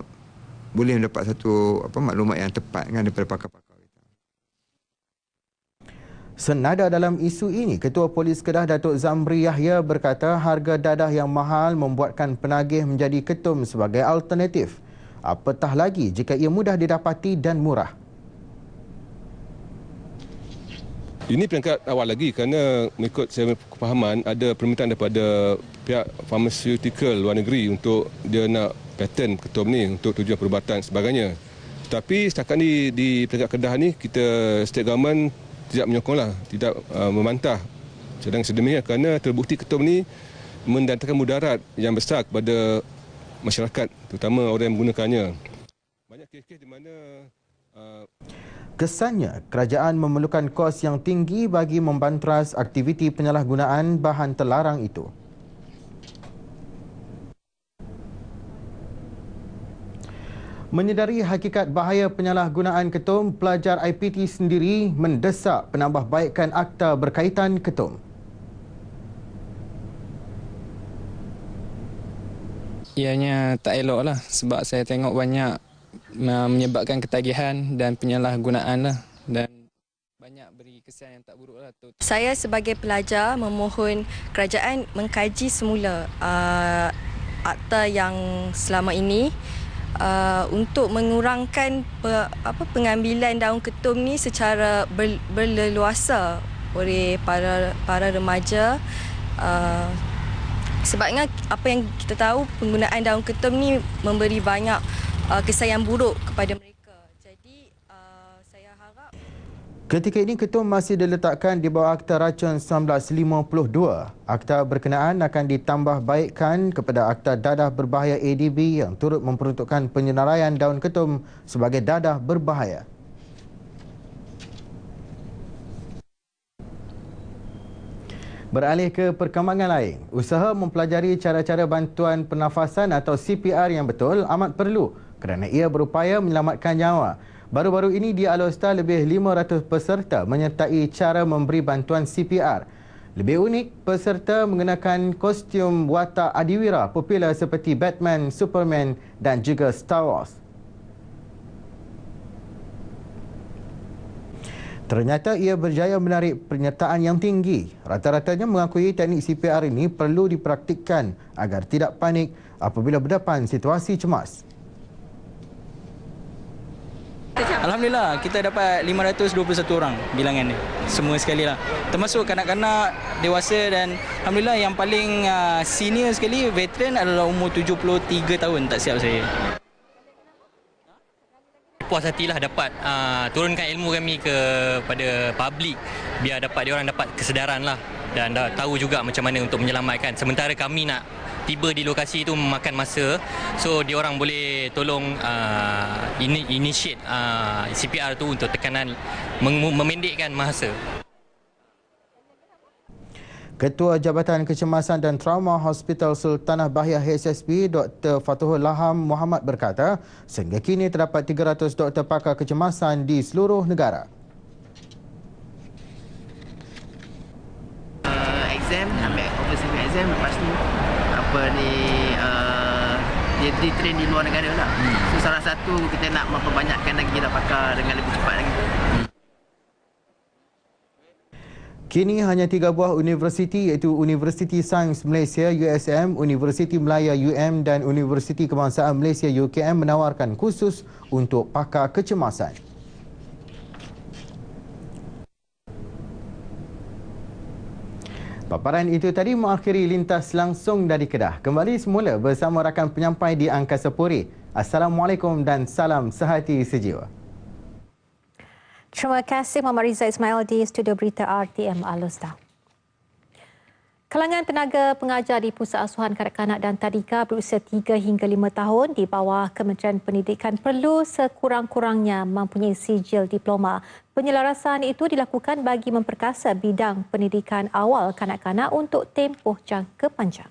boleh mendapat satu maklumat yang tepat kan daripada pakar-pakar. Senada dalam isu ini, Ketua Polis Kedah Datuk Zamri Yahya berkata harga dadah yang mahal membuatkan penagih menjadi ketum sebagai alternatif. Apatah lagi jika ia mudah didapati dan murah. Ini peringkat awal lagi kerana mengikut saya kefahaman ada permintaan daripada pihak pharmaceutical luar negeri untuk dia nak patent ketum ni untuk tujuan perubatan sebagainya. Tapi setakat ni di peringkat Kedah ni kita state government tidak menyokonglah, tidak memantah cadangan sedemikian kerana terbukti ketum ni mendatangkan mudarat yang besar kepada masyarakat, terutama orang yang menggunakannya. Banyak kes-kes di mana kesannya kerajaan memerlukan kos yang tinggi bagi membantras aktiviti penyalahgunaan bahan terlarang itu. Menyedari hakikat bahaya penyalahgunaan ketum, pelajar IPT sendiri mendesak penambahbaikan akta berkaitan ketum. Ianya tak elok lah sebab saya tengok banyak menyebabkan ketagihan dan penyalahgunaan lah, dan banyak beri kesan yang tak buruk lah. Saya sebagai pelajar memohon kerajaan mengkaji semula akta yang selama ini untuk mengurangkan pengambilan daun ketum ni secara berleluasa oleh para remaja. Sebabnya apa yang kita tahu, penggunaan daun ketum ni memberi banyak kesan yang buruk kepada mereka. Jadi saya harap ketika ini ketum masih diletakkan di bawah Akta Racun 1952. Akta berkenaan akan ditambah baikkan kepada Akta Dadah Berbahaya ADB yang turut memperuntukkan penyenaraian daun ketum sebagai dadah berbahaya. Beralih ke perkembangan lain, usaha mempelajari cara-cara bantuan pernafasan atau CPR yang betul amat perlu kerana ia berupaya menyelamatkan nyawa. Baru-baru ini di Alor-Star lebih 500 peserta menyertai cara memberi bantuan CPR. Lebih unik, peserta mengenakan kostum watak adiwira popular seperti Batman, Superman dan juga Star Wars. Ternyata ia berjaya menarik penyertaan yang tinggi. Rata-ratanya mengakui teknik CPR ini perlu dipraktikkan agar tidak panik apabila berdepan situasi cemas. Alhamdulillah, kita dapat 521 orang bilangan ni. Semua sekali lah. Termasuk kanak-kanak, dewasa dan Alhamdulillah yang paling senior sekali, veteran adalah umur 73 tahun, tak silap saya. Puas hatilah dapat turunkan ilmu kami kepada publik biar dapat diorang dapat kesedaran lah dan tahu juga macam mana untuk menyelamatkan. Sementara kami nak tiba di lokasi itu memakan masa, so diorang boleh tolong initiate CPR tu untuk tekanan memendekkan masa. Ketua Jabatan Kecemasan dan Trauma Hospital Sultanah Bahiyah HSP, Dr. Fatuhul Laham Muhammad berkata, sehingga kini terdapat 300 doktor pakar kecemasan di seluruh negara. Exam, ambil overseas exam, lepas tu dia train di luar negara lah. So salah satu kita nak memperbanyakkan lagi kita pakar dengan lebih cepat lagi. Kini hanya 3 buah universiti iaitu Universiti Sains Malaysia USM, Universiti Melaya UM dan Universiti Kebangsaan Malaysia UKM menawarkan kursus untuk pakar kecemasan. Paparan itu tadi mengakhiri lintas langsung dari Kedah. Kembali semula bersama rakan penyampai di Angkasa Puri. Assalamualaikum dan salam sehati sejiwa. Terima kasih Muhammad Rizal Ismail di Studio Berita RTM Alor-Star. Kalangan tenaga pengajar di Pusat Asuhan Kanak-kanak dan Tadika berusia 3 hingga 5 tahun di bawah Kementerian Pendidikan perlu sekurang-kurangnya mempunyai sijil diploma. Penyelarasan itu dilakukan bagi memperkasa bidang pendidikan awal kanak-kanak untuk tempoh jangka panjang.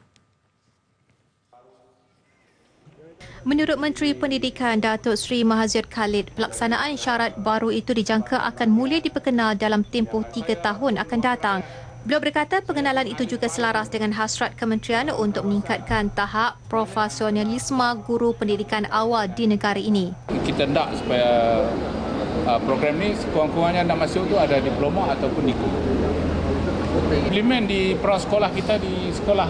Menurut Menteri Pendidikan Datuk Seri Mahazir Khalid, pelaksanaan syarat baru itu dijangka akan mula diperkenal dalam tempoh 3 tahun akan datang. Beliau berkata pengenalan itu juga selaras dengan hasrat kementerian untuk meningkatkan tahap profesionalisme guru pendidikan awal di negara ini. Kita nak supaya program ni sekurang-kurangnya nak masuk tu ada diploma ataupun diku. Implement di prasekolah kita di sekolah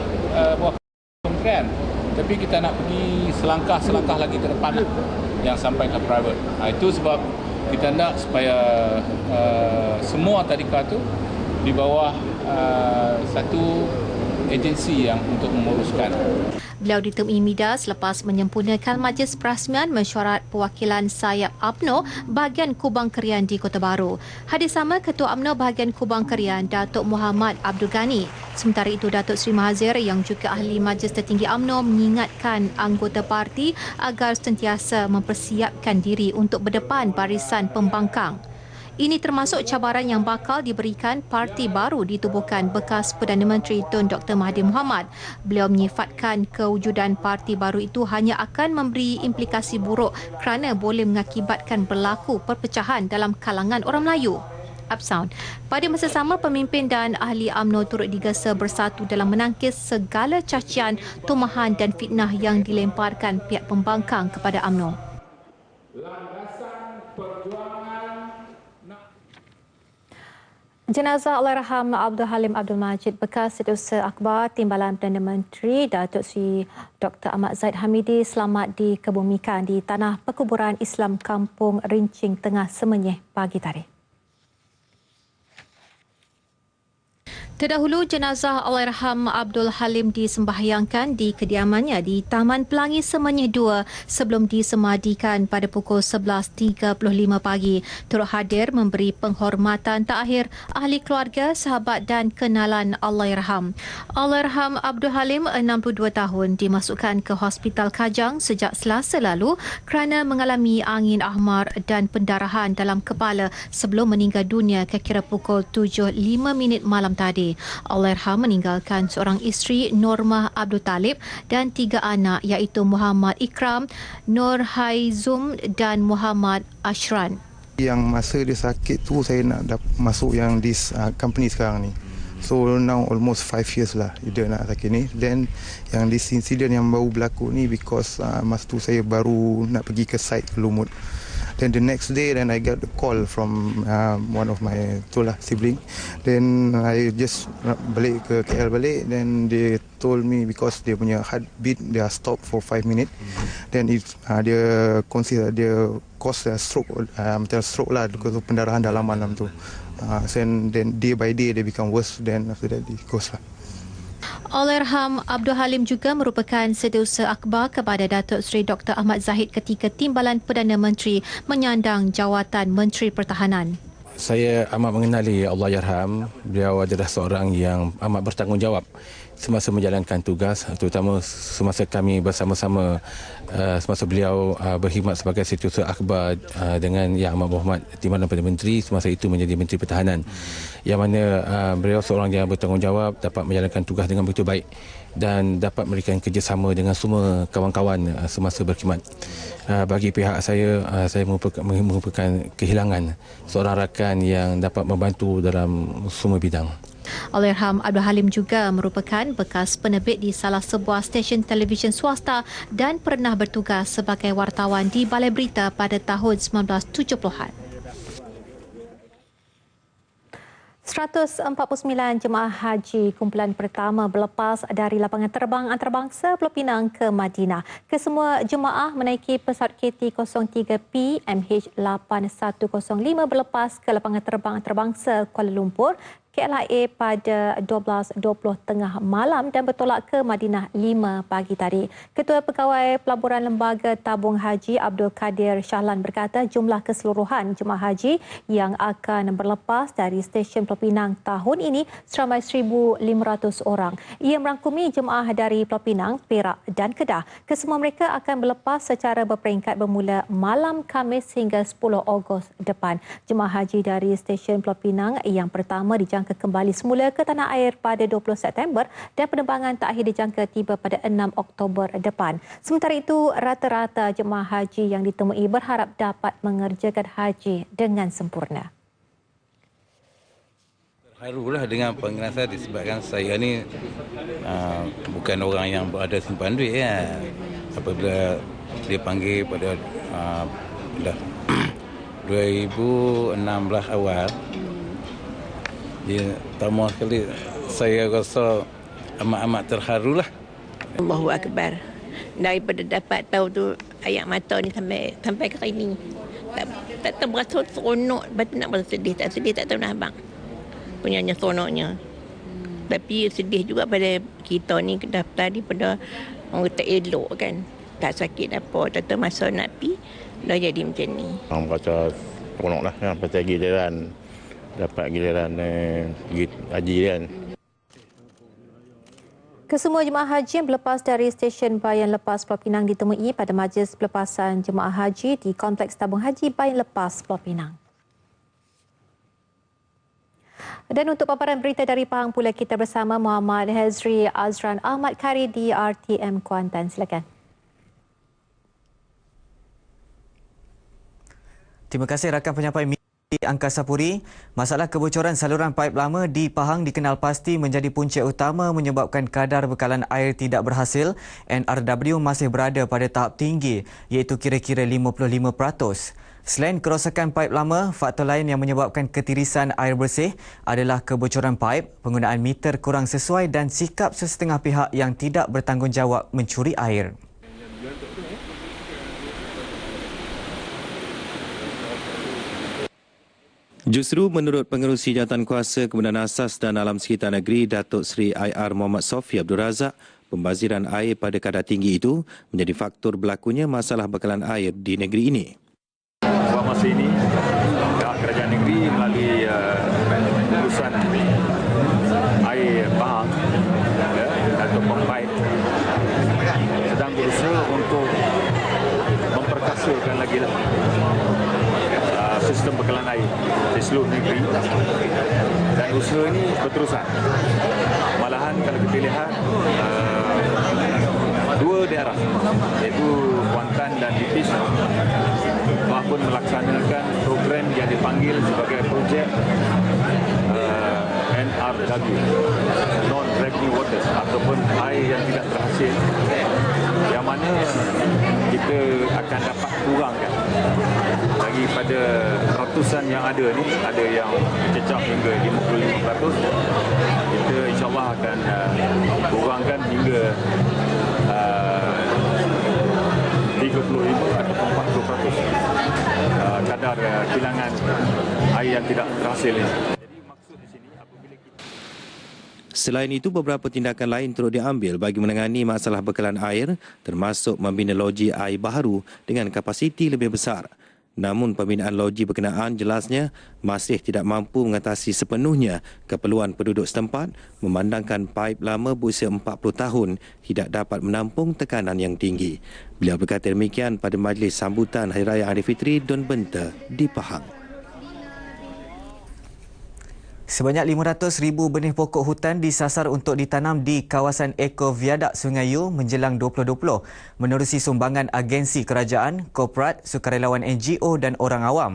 bawah kementerian. Tapi kita nak pergi selangkah lagi ke depan lah, yang sampai ke private. Itu sebab kita nak supaya semua tadika tu di bawah satu agensi yang untuk menguruskan. Beliau ditemui media selepas menyempurnakan Majlis Perasmian Mesyuarat Perwakilan Sayap UMNO bahagian Kubang Kerian di Kota Baru. Hadir sama Ketua UMNO bahagian Kubang Kerian, Datuk Muhammad Abdul Ghani. Sementara itu, Datuk Seri Mahazir yang juga ahli Majlis Tertinggi UMNO mengingatkan anggota parti agar sentiasa mempersiapkan diri untuk berdepan barisan pembangkang. Ini termasuk cabaran yang bakal diberikan parti baru ditubuhkan bekas Perdana Menteri Tun Dr. Mahathir Mohamad. Beliau menyifatkan kewujudan parti baru itu hanya akan memberi implikasi buruk kerana boleh mengakibatkan berlaku perpecahan dalam kalangan orang Melayu. Upsound. Pada masa sama, pemimpin dan ahli UMNO turut digesa bersatu dalam menangkis segala cacian, tumahan dan fitnah yang dilemparkan pihak pembangkang kepada UMNO. Jenazah Allahyarham Abdul Halim Abdul Majid, bekas Setiausaha Akhbar Timbalan Perdana Menteri Datuk Seri Dr. Ahmad Zahid Hamidi selamat dikebumikan di Tanah Perkuburan Islam Kampung Rincing Tengah Semenyih pagi tadi. Terdahulu, jenazah Allahyarham Abdul Halim disembahyangkan di kediamannya di Taman Pelangi Semenyih 2 sebelum disemadikan pada pukul 11.35 pagi. Turut hadir memberi penghormatan terakhir ahli keluarga, sahabat dan kenalan Allahyarham. Allahyarham Abdul Halim, 62 tahun, dimasukkan ke Hospital Kajang sejak Selasa lalu kerana mengalami angin ahmar dan pendarahan dalam kepala sebelum meninggal dunia kira-kira pukul 7.05 malam tadi. Allahyarham meninggalkan seorang isteri, Normah Abdul Talib, dan 3 anak iaitu Muhammad Ikram, Nur Haizum dan Muhammad Ashran. Yang masa dia sakit tu saya nak masuk yang this company sekarang ni. So now almost 5 years lah dia nak sakit ni. Then yang this incident yang baru berlaku ni because masa tu saya baru nak pergi ke site Lumut. Then the next day, then I got the call from one of my sibling. Then I just balik ke KL balik. Then they told me because dia punya heartbeat dia stop for 5 minutes. Then dia consider dia cause a stroke, macam stroke lah, because pendarahan dalaman tu. Then day by day they become worse. Then after that they goes lah. Allahyarham Abdul Halim juga merupakan Setiausaha Akhbar kepada Datuk Seri Dr. Ahmad Zahid ketika Timbalan Perdana Menteri menyandang jawatan Menteri Pertahanan. Saya amat mengenali Allahyarham. Beliau adalah seorang yang amat bertanggungjawab semasa menjalankan tugas, terutama semasa kami bersama-sama semasa beliau berkhidmat sebagai Setiausaha Akhbar dengan Yang Amat Berhormat Timbalan Perdana Menteri, semasa itu menjadi Menteri Pertahanan, yang mana beliau seorang yang bertanggungjawab, dapat menjalankan tugas dengan begitu baik dan dapat memberikan kerjasama dengan semua kawan-kawan semasa berkhidmat. Bagi pihak saya merupakan kehilangan seorang rakan yang dapat membantu dalam semua bidang. Allahyarham Abdul Halim juga merupakan bekas penerbit di salah sebuah stesen televisyen swasta dan pernah bertugas sebagai wartawan di Balai Berita pada tahun 1970-an. 149 jemaah haji kumpulan pertama berlepas dari lapangan terbang antarabangsa Pulau Pinang ke Madinah. Kesemua jemaah menaiki pesawat KT-03P MH8105 berlepas ke lapangan terbang antarabangsa Kuala Lumpur KLIA pada 12.20 tengah malam dan bertolak ke Madinah 5 pagi tadi. Ketua Pegawai Pelaburan Lembaga Tabung Haji Abdul Kadir Shahlan berkata jumlah keseluruhan jemaah haji yang akan berlepas dari stesen Pulau Pinang tahun ini seramai 1,500 orang. Ia merangkumi jemaah dari Pulau Pinang, Perak dan Kedah. Kesemua mereka akan berlepas secara berperingkat bermula malam Khamis hingga 10 Ogos depan. Jemaah haji dari stesen Pulau Pinang yang pertama dijangka kembali semula ke tanah air pada 20 September dan penerbangan terakhir dijangka tiba pada 6 Oktober depan. Sementara itu, rata-rata jemaah haji yang ditemui berharap dapat mengerjakan haji dengan sempurna. Terharulah dengan panggilan saya disebabkan saya ni bukan orang yang berada simpan duit ya. Apabila dia panggil pada 2016 awal, dia pertama sekali saya rasa amat-amat terharulah. Allahu Akbar. Daripada dapat tahu tu ayat mata ni sampai ke sini. Tak terberasa seronok, betul nak bersedih, tak sedih tak tahu nak abang. Punyanya seronoknya. Tapi sedih juga pada kita ni daftar daripada orang tak elok kan. Tak sakit apa, tak masa nak pi dah jadi macam ni. Orang kata seronoklah kan pasal giliran dapat giliran pergi haji kan. Kesemua jemaah haji yang berlepas dari stesen Bayan Lepas Pulau Pinang ditemui pada majlis pelepasan jemaah haji di Kompleks Tabung Haji Bayan Lepas Pulau Pinang. Dan untuk paparan berita dari Pahang pula, kita bersama Muhammad Hazri Azran Ahmad Kari di RTM Kuantan. Silakan. Terima kasih rakan penyampai Angkasa Puri. Masalah kebocoran saluran paip lama di Pahang dikenal pasti menjadi punca utama menyebabkan kadar bekalan air tidak berhasil. NRW masih berada pada tahap tinggi iaitu kira-kira 55%. Selain kerosakan paip lama, faktor lain yang menyebabkan ketirisan air bersih adalah kebocoran paip, penggunaan meter kurang sesuai dan sikap sesetengah pihak yang tidak bertanggungjawab mencuri air. Justru menurut Pengerusi Jawatankuasa Kemudahan Asas dan Alam Sekitar Negeri Datuk Seri IR Muhammad Sofi Abdul Razak, pembaziran air pada kadar tinggi itu menjadi faktor berlakunya masalah bekalan air di negeri ini. Buat masa ini, pihak kerajaan negeri melalui urusan air Pahang atau pemaip sedang berusaha untuk memperkasakan lagi sistem bekalan air di seluruh negeri, dan usaha ini berterusan. Malahan kalau kita lihat dua daerah iaitu Kuantan dan Lipis pun melaksanakan program yang dipanggil sebagai projek NRW, Non-Drinking Waters, ataupun air yang tidak terhasil, yang mana kita akan dapat kurangkan daripada ratusan yang ada ni, ada yang cecah hingga 55%, kita insyaAllah akan kurangkan hingga 35 atau 40% kadar kilangan air yang tidak terhasil ini. Selain itu, beberapa tindakan lain turut diambil bagi menangani masalah bekalan air, termasuk membina loji air baharu dengan kapasiti lebih besar. Namun pembinaan loji berkenaan jelasnya masih tidak mampu mengatasi sepenuhnya keperluan penduduk setempat, memandangkan paip lama berusia 40 tahun tidak dapat menampung tekanan yang tinggi. Beliau berkata demikian pada majlis sambutan Hari Raya Aidilfitri Don Benta di Pahang. Sebanyak 500,000 benih pokok hutan disasar untuk ditanam di kawasan Eko Viadak Sungai Yu menjelang 2020 menerusi sumbangan agensi kerajaan, korporat, sukarelawan NGO dan orang awam.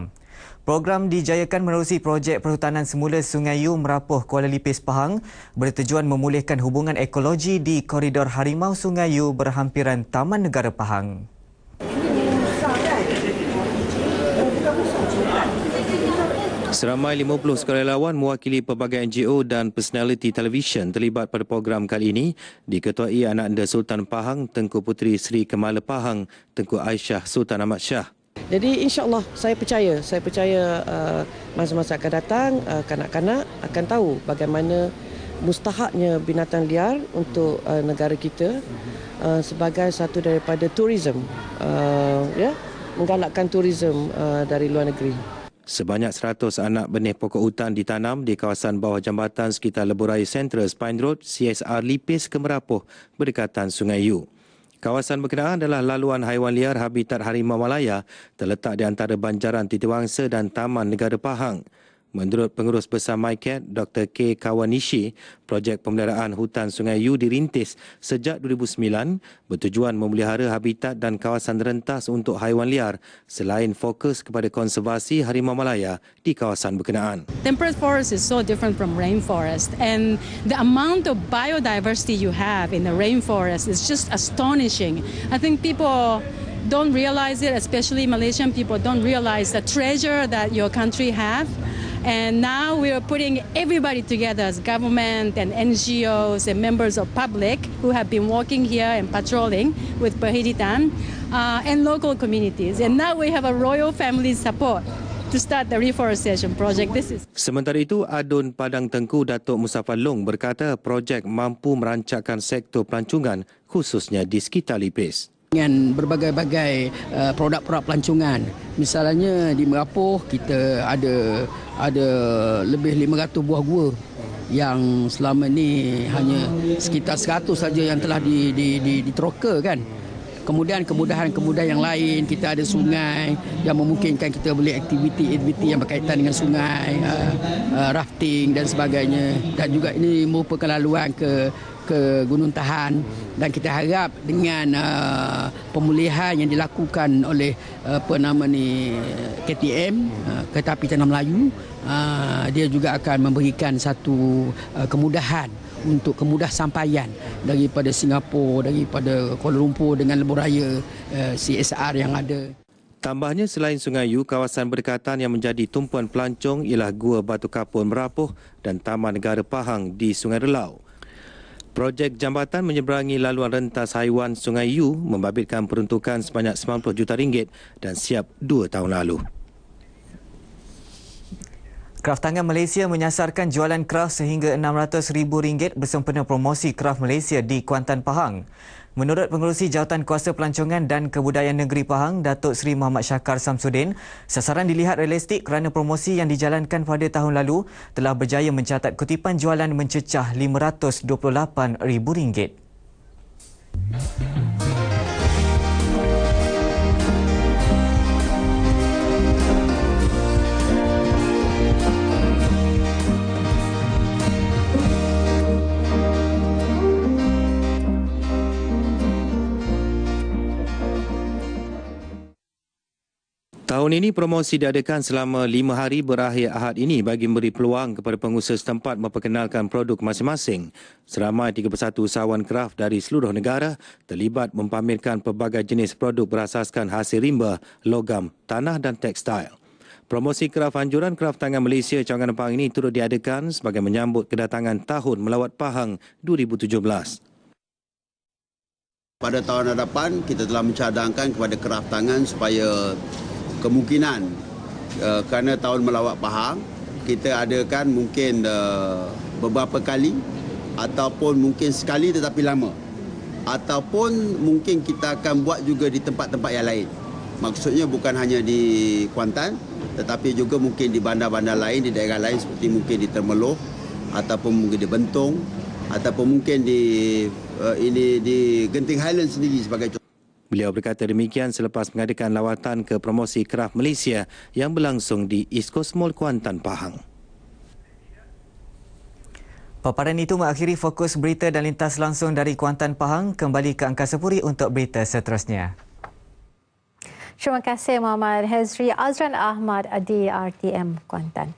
Program dijayakan menerusi projek perhutanan semula Sungai Yu Merapuh Kuala Lipis Pahang bertujuan memulihkan hubungan ekologi di koridor Harimau Sungai Yu berhampiran Taman Negara Pahang. Seramai 50 sukarelawan mewakili pelbagai NGO dan personaliti televisyen terlibat pada program kali ini diketuai anak anda Sultan Pahang, Tengku Puteri Seri Kemala Pahang, Tengku Aisyah Sultan Ahmad Shah. Jadi insya-Allah saya percaya masa-masa akan datang kanak-kanak akan tahu bagaimana mustahaknya binatang liar untuk negara kita sebagai satu daripada tourism, menggalakkan tourism dari luar negeri. Sebanyak 100 anak benih pokok hutan ditanam di kawasan bawah jambatan sekitar Lebuh Central Spine Road, CSR Lipis ke Merapuh berdekatan Sungai Yu. Kawasan berkenaan adalah laluan haiwan liar habitat Harimau Malaya terletak di antara Banjaran Titiwangsa dan Taman Negara Pahang. Menurut Pengurus Besar MyCat, Dr. K. Kawanishi, projek pemeliharaan hutan Sungai Yu dirintis sejak 2009 bertujuan memelihara habitat dan kawasan rentas untuk haiwan liar selain fokus kepada konservasi Harimau Malaya di kawasan berkenaan. Temperate forest is so different from rainforest, and the amount of biodiversity you have in the rainforest is just astonishing. I think people don't realize it, especially Malaysian people don't realize the treasure that your country have. And now we are putting everybody together as government and NGOs and members of public who have been walking here and patrolling with Perhiditan and local communities. And now we have a royal family support to start the reforestation project. Sementara itu, Adun Padang Tengku Datuk Mustafa Long berkata projek mampu merancangkan sektor pelancongan khususnya di sekitar Lipis. Dengan berbagai-bagai produk-produk pelancongan. Misalnya di Merapuh kita ada lebih 500 buah gua yang selama ni hanya sekitar 100 saja yang telah diteroka kan. Kemudian kemudahan-kemudahan yang lain, kita ada sungai yang memungkinkan kita boleh aktiviti-aktiviti yang berkaitan dengan sungai, rafting dan sebagainya. Dan juga ini merupakan laluan ke Gunung Tahan, dan kita harap dengan pemulihan yang dilakukan oleh KTM, Kereta Api Tanah Melayu, dia juga akan memberikan satu kemudahan untuk kemudah sampaian daripada Singapura, daripada Kuala Lumpur dengan lebuhraya CSR yang ada. Tambahnya, selain Sungai Yu, kawasan berdekatan yang menjadi tumpuan pelancong ialah Gua Batu Kapur Merapuh dan Taman Negara Pahang di Sungai Relau. Projek jambatan menyeberangi laluan rentas haiwan Sungai Yu membabitkan peruntukan sebanyak RM90 juta dan siap 2 tahun lalu. Kraft Tangan Malaysia menyasarkan jualan kraft sehingga RM600,000 bersempena promosi Kraft Malaysia di Kuantan, Pahang. Menurut Pengerusi Jawatan Kuasa Pelancongan dan Kebudayaan Negeri Pahang, Datuk Seri Muhammad Syakar Samsudin, sasaran dilihat realistik kerana promosi yang dijalankan pada tahun lalu telah berjaya mencatat kutipan jualan mencecah RM528,000. Tahun ini promosi diadakan selama 5 hari berakhir Ahad ini bagi memberi peluang kepada pengusaha setempat memperkenalkan produk masing-masing. Seramai 31 usahawan kraft dari seluruh negara terlibat mempamerkan pelbagai jenis produk berasaskan hasil rimba, logam, tanah dan tekstil. Promosi kraft anjuran Kraft Tangan Malaysia Cawangan Pahang ini turut diadakan sebagai menyambut kedatangan Tahun Melawat Pahang 2017. Pada tahun hadapan, kita telah mencadangkan kepada Kraft Tangan supaya kemungkinan kerana Tahun Melawat Pahang, kita adakan mungkin beberapa kali ataupun mungkin sekali tetapi lama. Ataupun mungkin kita akan buat juga di tempat-tempat yang lain. Maksudnya bukan hanya di Kuantan tetapi juga mungkin di bandar-bandar lain, di daerah lain seperti mungkin di Temerloh ataupun mungkin di Bentong ataupun mungkin di Genting Highlands sendiri sebagai contoh. Beliau berkata demikian selepas mengadakan lawatan ke promosi Kraft Malaysia yang berlangsung di East Coast Mall Kuantan, Pahang. Paparan itu mengakhiri fokus berita dan lintas langsung dari Kuantan, Pahang. Kembali ke Angkasa Puri untuk berita seterusnya. Terima kasih Muhammad Hezri. Azran Ahmad di RTM Kuantan.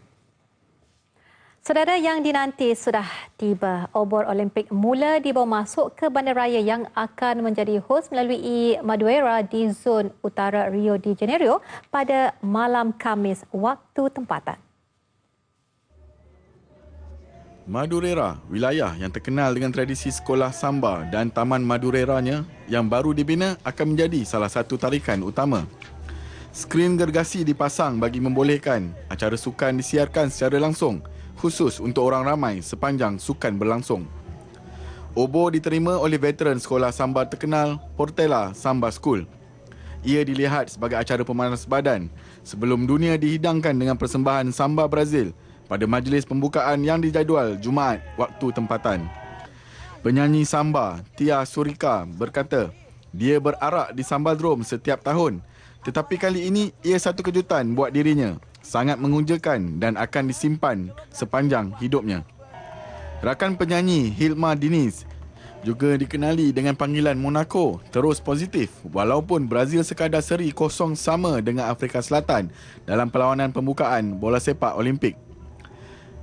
Saudara, yang dinanti sudah tiba. Obor Olimpik mula dibawa masuk ke bandaraya yang akan menjadi hos melalui Madureira di zon utara Rio de Janeiro pada malam Khamis waktu tempatan. Madureira, wilayah yang terkenal dengan tradisi sekolah samba dan taman Madureiranya yang baru dibina akan menjadi salah satu tarikan utama. Skrin gergasi dipasang bagi membolehkan acara sukan disiarkan secara langsung khusus untuk orang ramai sepanjang sukan berlangsung. Obor diterima oleh veteran sekolah samba terkenal Portela Samba School. Ia dilihat sebagai acara pemanas badan sebelum dunia dihidangkan dengan persembahan samba Brazil pada majlis pembukaan yang dijadual Jumaat waktu tempatan. Penyanyi samba Tia Surika berkata, dia berarak di Sambaldrome setiap tahun, tetapi kali ini ia satu kejutan buat dirinya. Sangat mengunjakan dan akan disimpan sepanjang hidupnya. Rakan penyanyi Hilma Diniz, juga dikenali dengan panggilan Monaco, terus positif walaupun Brazil sekadar seri 0 sama dengan Afrika Selatan dalam perlawanan pembukaan bola sepak Olimpik.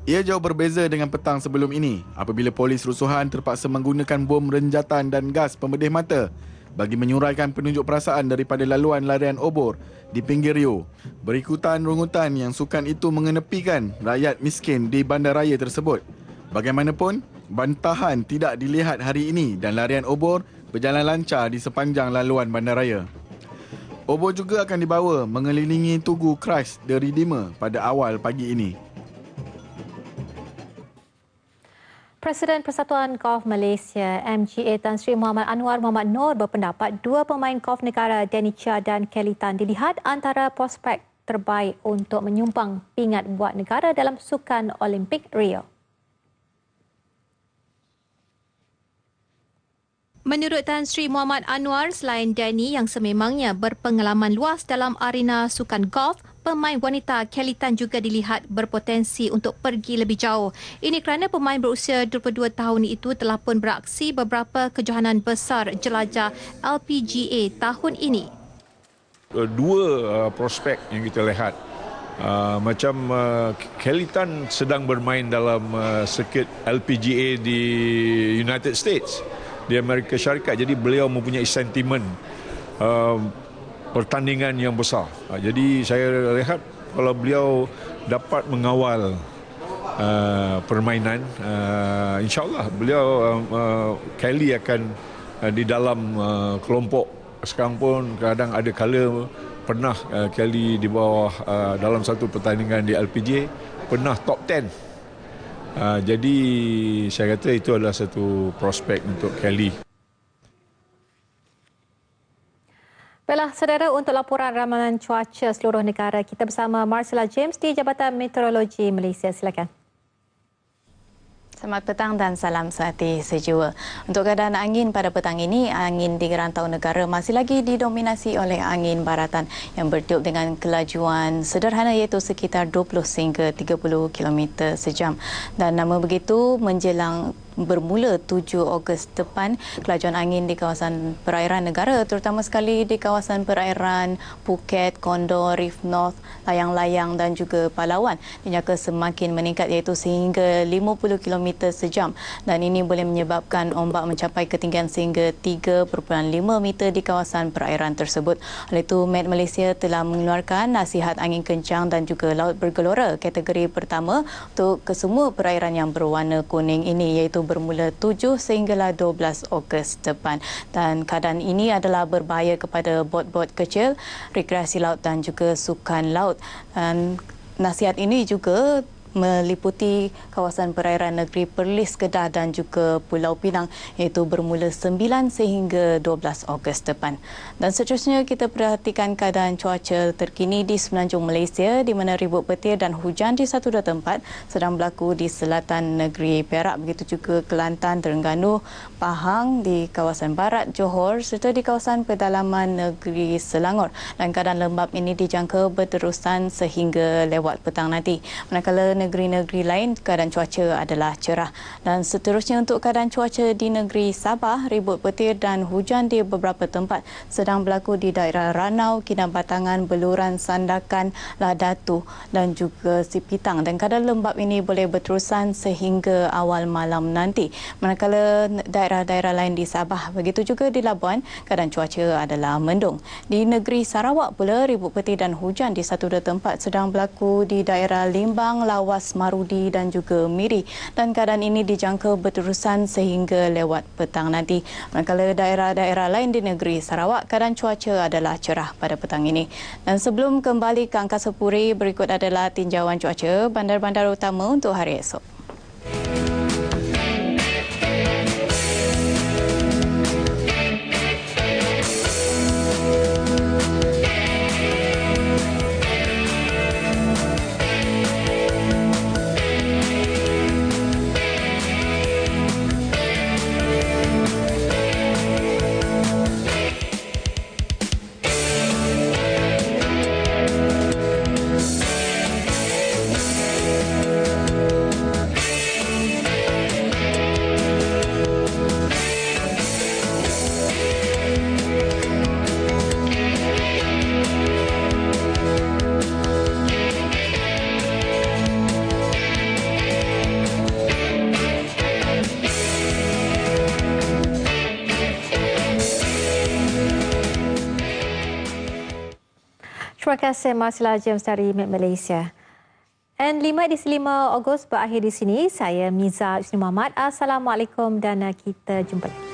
Ia jauh berbeza dengan petang sebelum ini apabila polis rusuhan terpaksa menggunakan bom renjatan dan gas pemedih mata bagi menyuraikan penunjuk perasaan daripada laluan larian obor di pinggir Rio. Berikutan rungutan yang sukan itu mengenepikan rakyat miskin di bandaraya tersebut. Bagaimanapun, bantahan tidak dilihat hari ini dan larian obor berjalan lancar di sepanjang laluan bandaraya. Obor juga akan dibawa mengelilingi Tugu Christ the Redeemer pada awal pagi ini. Presiden Persatuan Golf Malaysia MGA Tan Sri Muhammad Anwar Muhammad Noor berpendapat dua pemain golf negara Danny Chia dan Kelly Tan dilihat antara prospek terbaik untuk menyumbang pingat buat negara dalam Sukan Olimpik Rio. Menurut Tan Sri Muhammad Anwar, selain Danny yang sememangnya berpengalaman luas dalam arena sukan golf, pemain wanita Kelly Tan juga dilihat berpotensi untuk pergi lebih jauh. Ini kerana pemain berusia 22 tahun itu telah pun beraksi beberapa kejohanan besar jelajah LPGA tahun ini. Dua prospek yang kita lihat. Macam Kelly Tan sedang bermain dalam sirkuit LPGA di United States, di Amerika Syarikat. Jadi beliau mempunyai sentimen pertandingan yang besar. Jadi saya lihat kalau beliau dapat mengawal permainan, insyaAllah beliau Kelly akan di dalam kelompok. Sekarang pun kadang ada kala pernah Kelly di bawah dalam satu pertandingan di LPGA pernah top 10. Jadi saya kata itu adalah satu prospek untuk Kelly. Baiklah, saudara, untuk laporan ramalan cuaca seluruh negara, kita bersama Marcella James di Jabatan Meteorologi Malaysia. Silakan. Selamat petang dan salam sehati sejiwa. Untuk keadaan angin pada petang ini, angin di rantau negara masih lagi didominasi oleh angin baratan yang bertiup dengan kelajuan sederhana iaitu sekitar 20 hingga 30 km sejam. Dan nama begitu menjelang bermula 7 Ogos depan, kelajuan angin di kawasan perairan negara, terutama sekali di kawasan perairan Phuket, Condor, Reef North, Layang-Layang dan juga Palawan dinyatakan semakin meningkat iaitu sehingga 50 km sejam, dan ini boleh menyebabkan ombak mencapai ketinggian sehingga 3.5 meter di kawasan perairan tersebut. Oleh itu, Met Malaysia telah mengeluarkan nasihat angin kencang dan juga laut bergelora kategori pertama untuk kesemua perairan yang berwarna kuning ini, iaitu bermula 7 sehinggalah 12 Ogos depan. Dan keadaan ini adalah berbahaya kepada bot-bot kecil, rekreasi laut dan juga sukan laut. Dan nasihat ini juga meliputi kawasan perairan negeri Perlis, Kedah dan juga Pulau Pinang, iaitu bermula 9 sehingga 12 Ogos depan. Dan seterusnya kita perhatikan keadaan cuaca terkini di semenanjung Malaysia, di mana ribut petir dan hujan di satu dua tempat sedang berlaku di selatan negeri Perak, begitu juga Kelantan, Terengganu, Pahang, di kawasan barat Johor serta di kawasan pedalaman negeri Selangor. Dan keadaan lembap ini dijangka berterusan sehingga lewat petang nanti. Manakala negeri-negeri lain keadaan cuaca adalah cerah. Dan seterusnya untuk keadaan cuaca di negeri Sabah, ribut petir dan hujan di beberapa tempat sedang berlaku di daerah Ranau, Kinabatangan, Beluran, Sandakan, Ladatu dan juga Sipitang. Dan keadaan lembap ini boleh berterusan sehingga awal malam nanti. Manakala daerah-daerah lain di Sabah, begitu juga di Labuan, keadaan cuaca adalah mendung. Di negeri Sarawak pula, ribut petir dan hujan di satu dua tempat sedang berlaku di daerah Limbang, Lawas, Marudi dan juga Miri. Dan keadaan ini dijangka berterusan sehingga lewat petang nanti. Manakala daerah-daerah lain di negeri Sarawak, keadaan cuaca adalah cerah pada petang ini. Dan sebelum kembali ke Angkasa Puri, berikut adalah tinjauan cuaca bandar-bandar utama untuk hari esok. Terima kasih Marcella James dari Met Malaysia. N5 edisi 5 Ogos berakhir di sini. Saya Miza Usni Muhammad. Assalamualaikum dan kita jumpa lagi.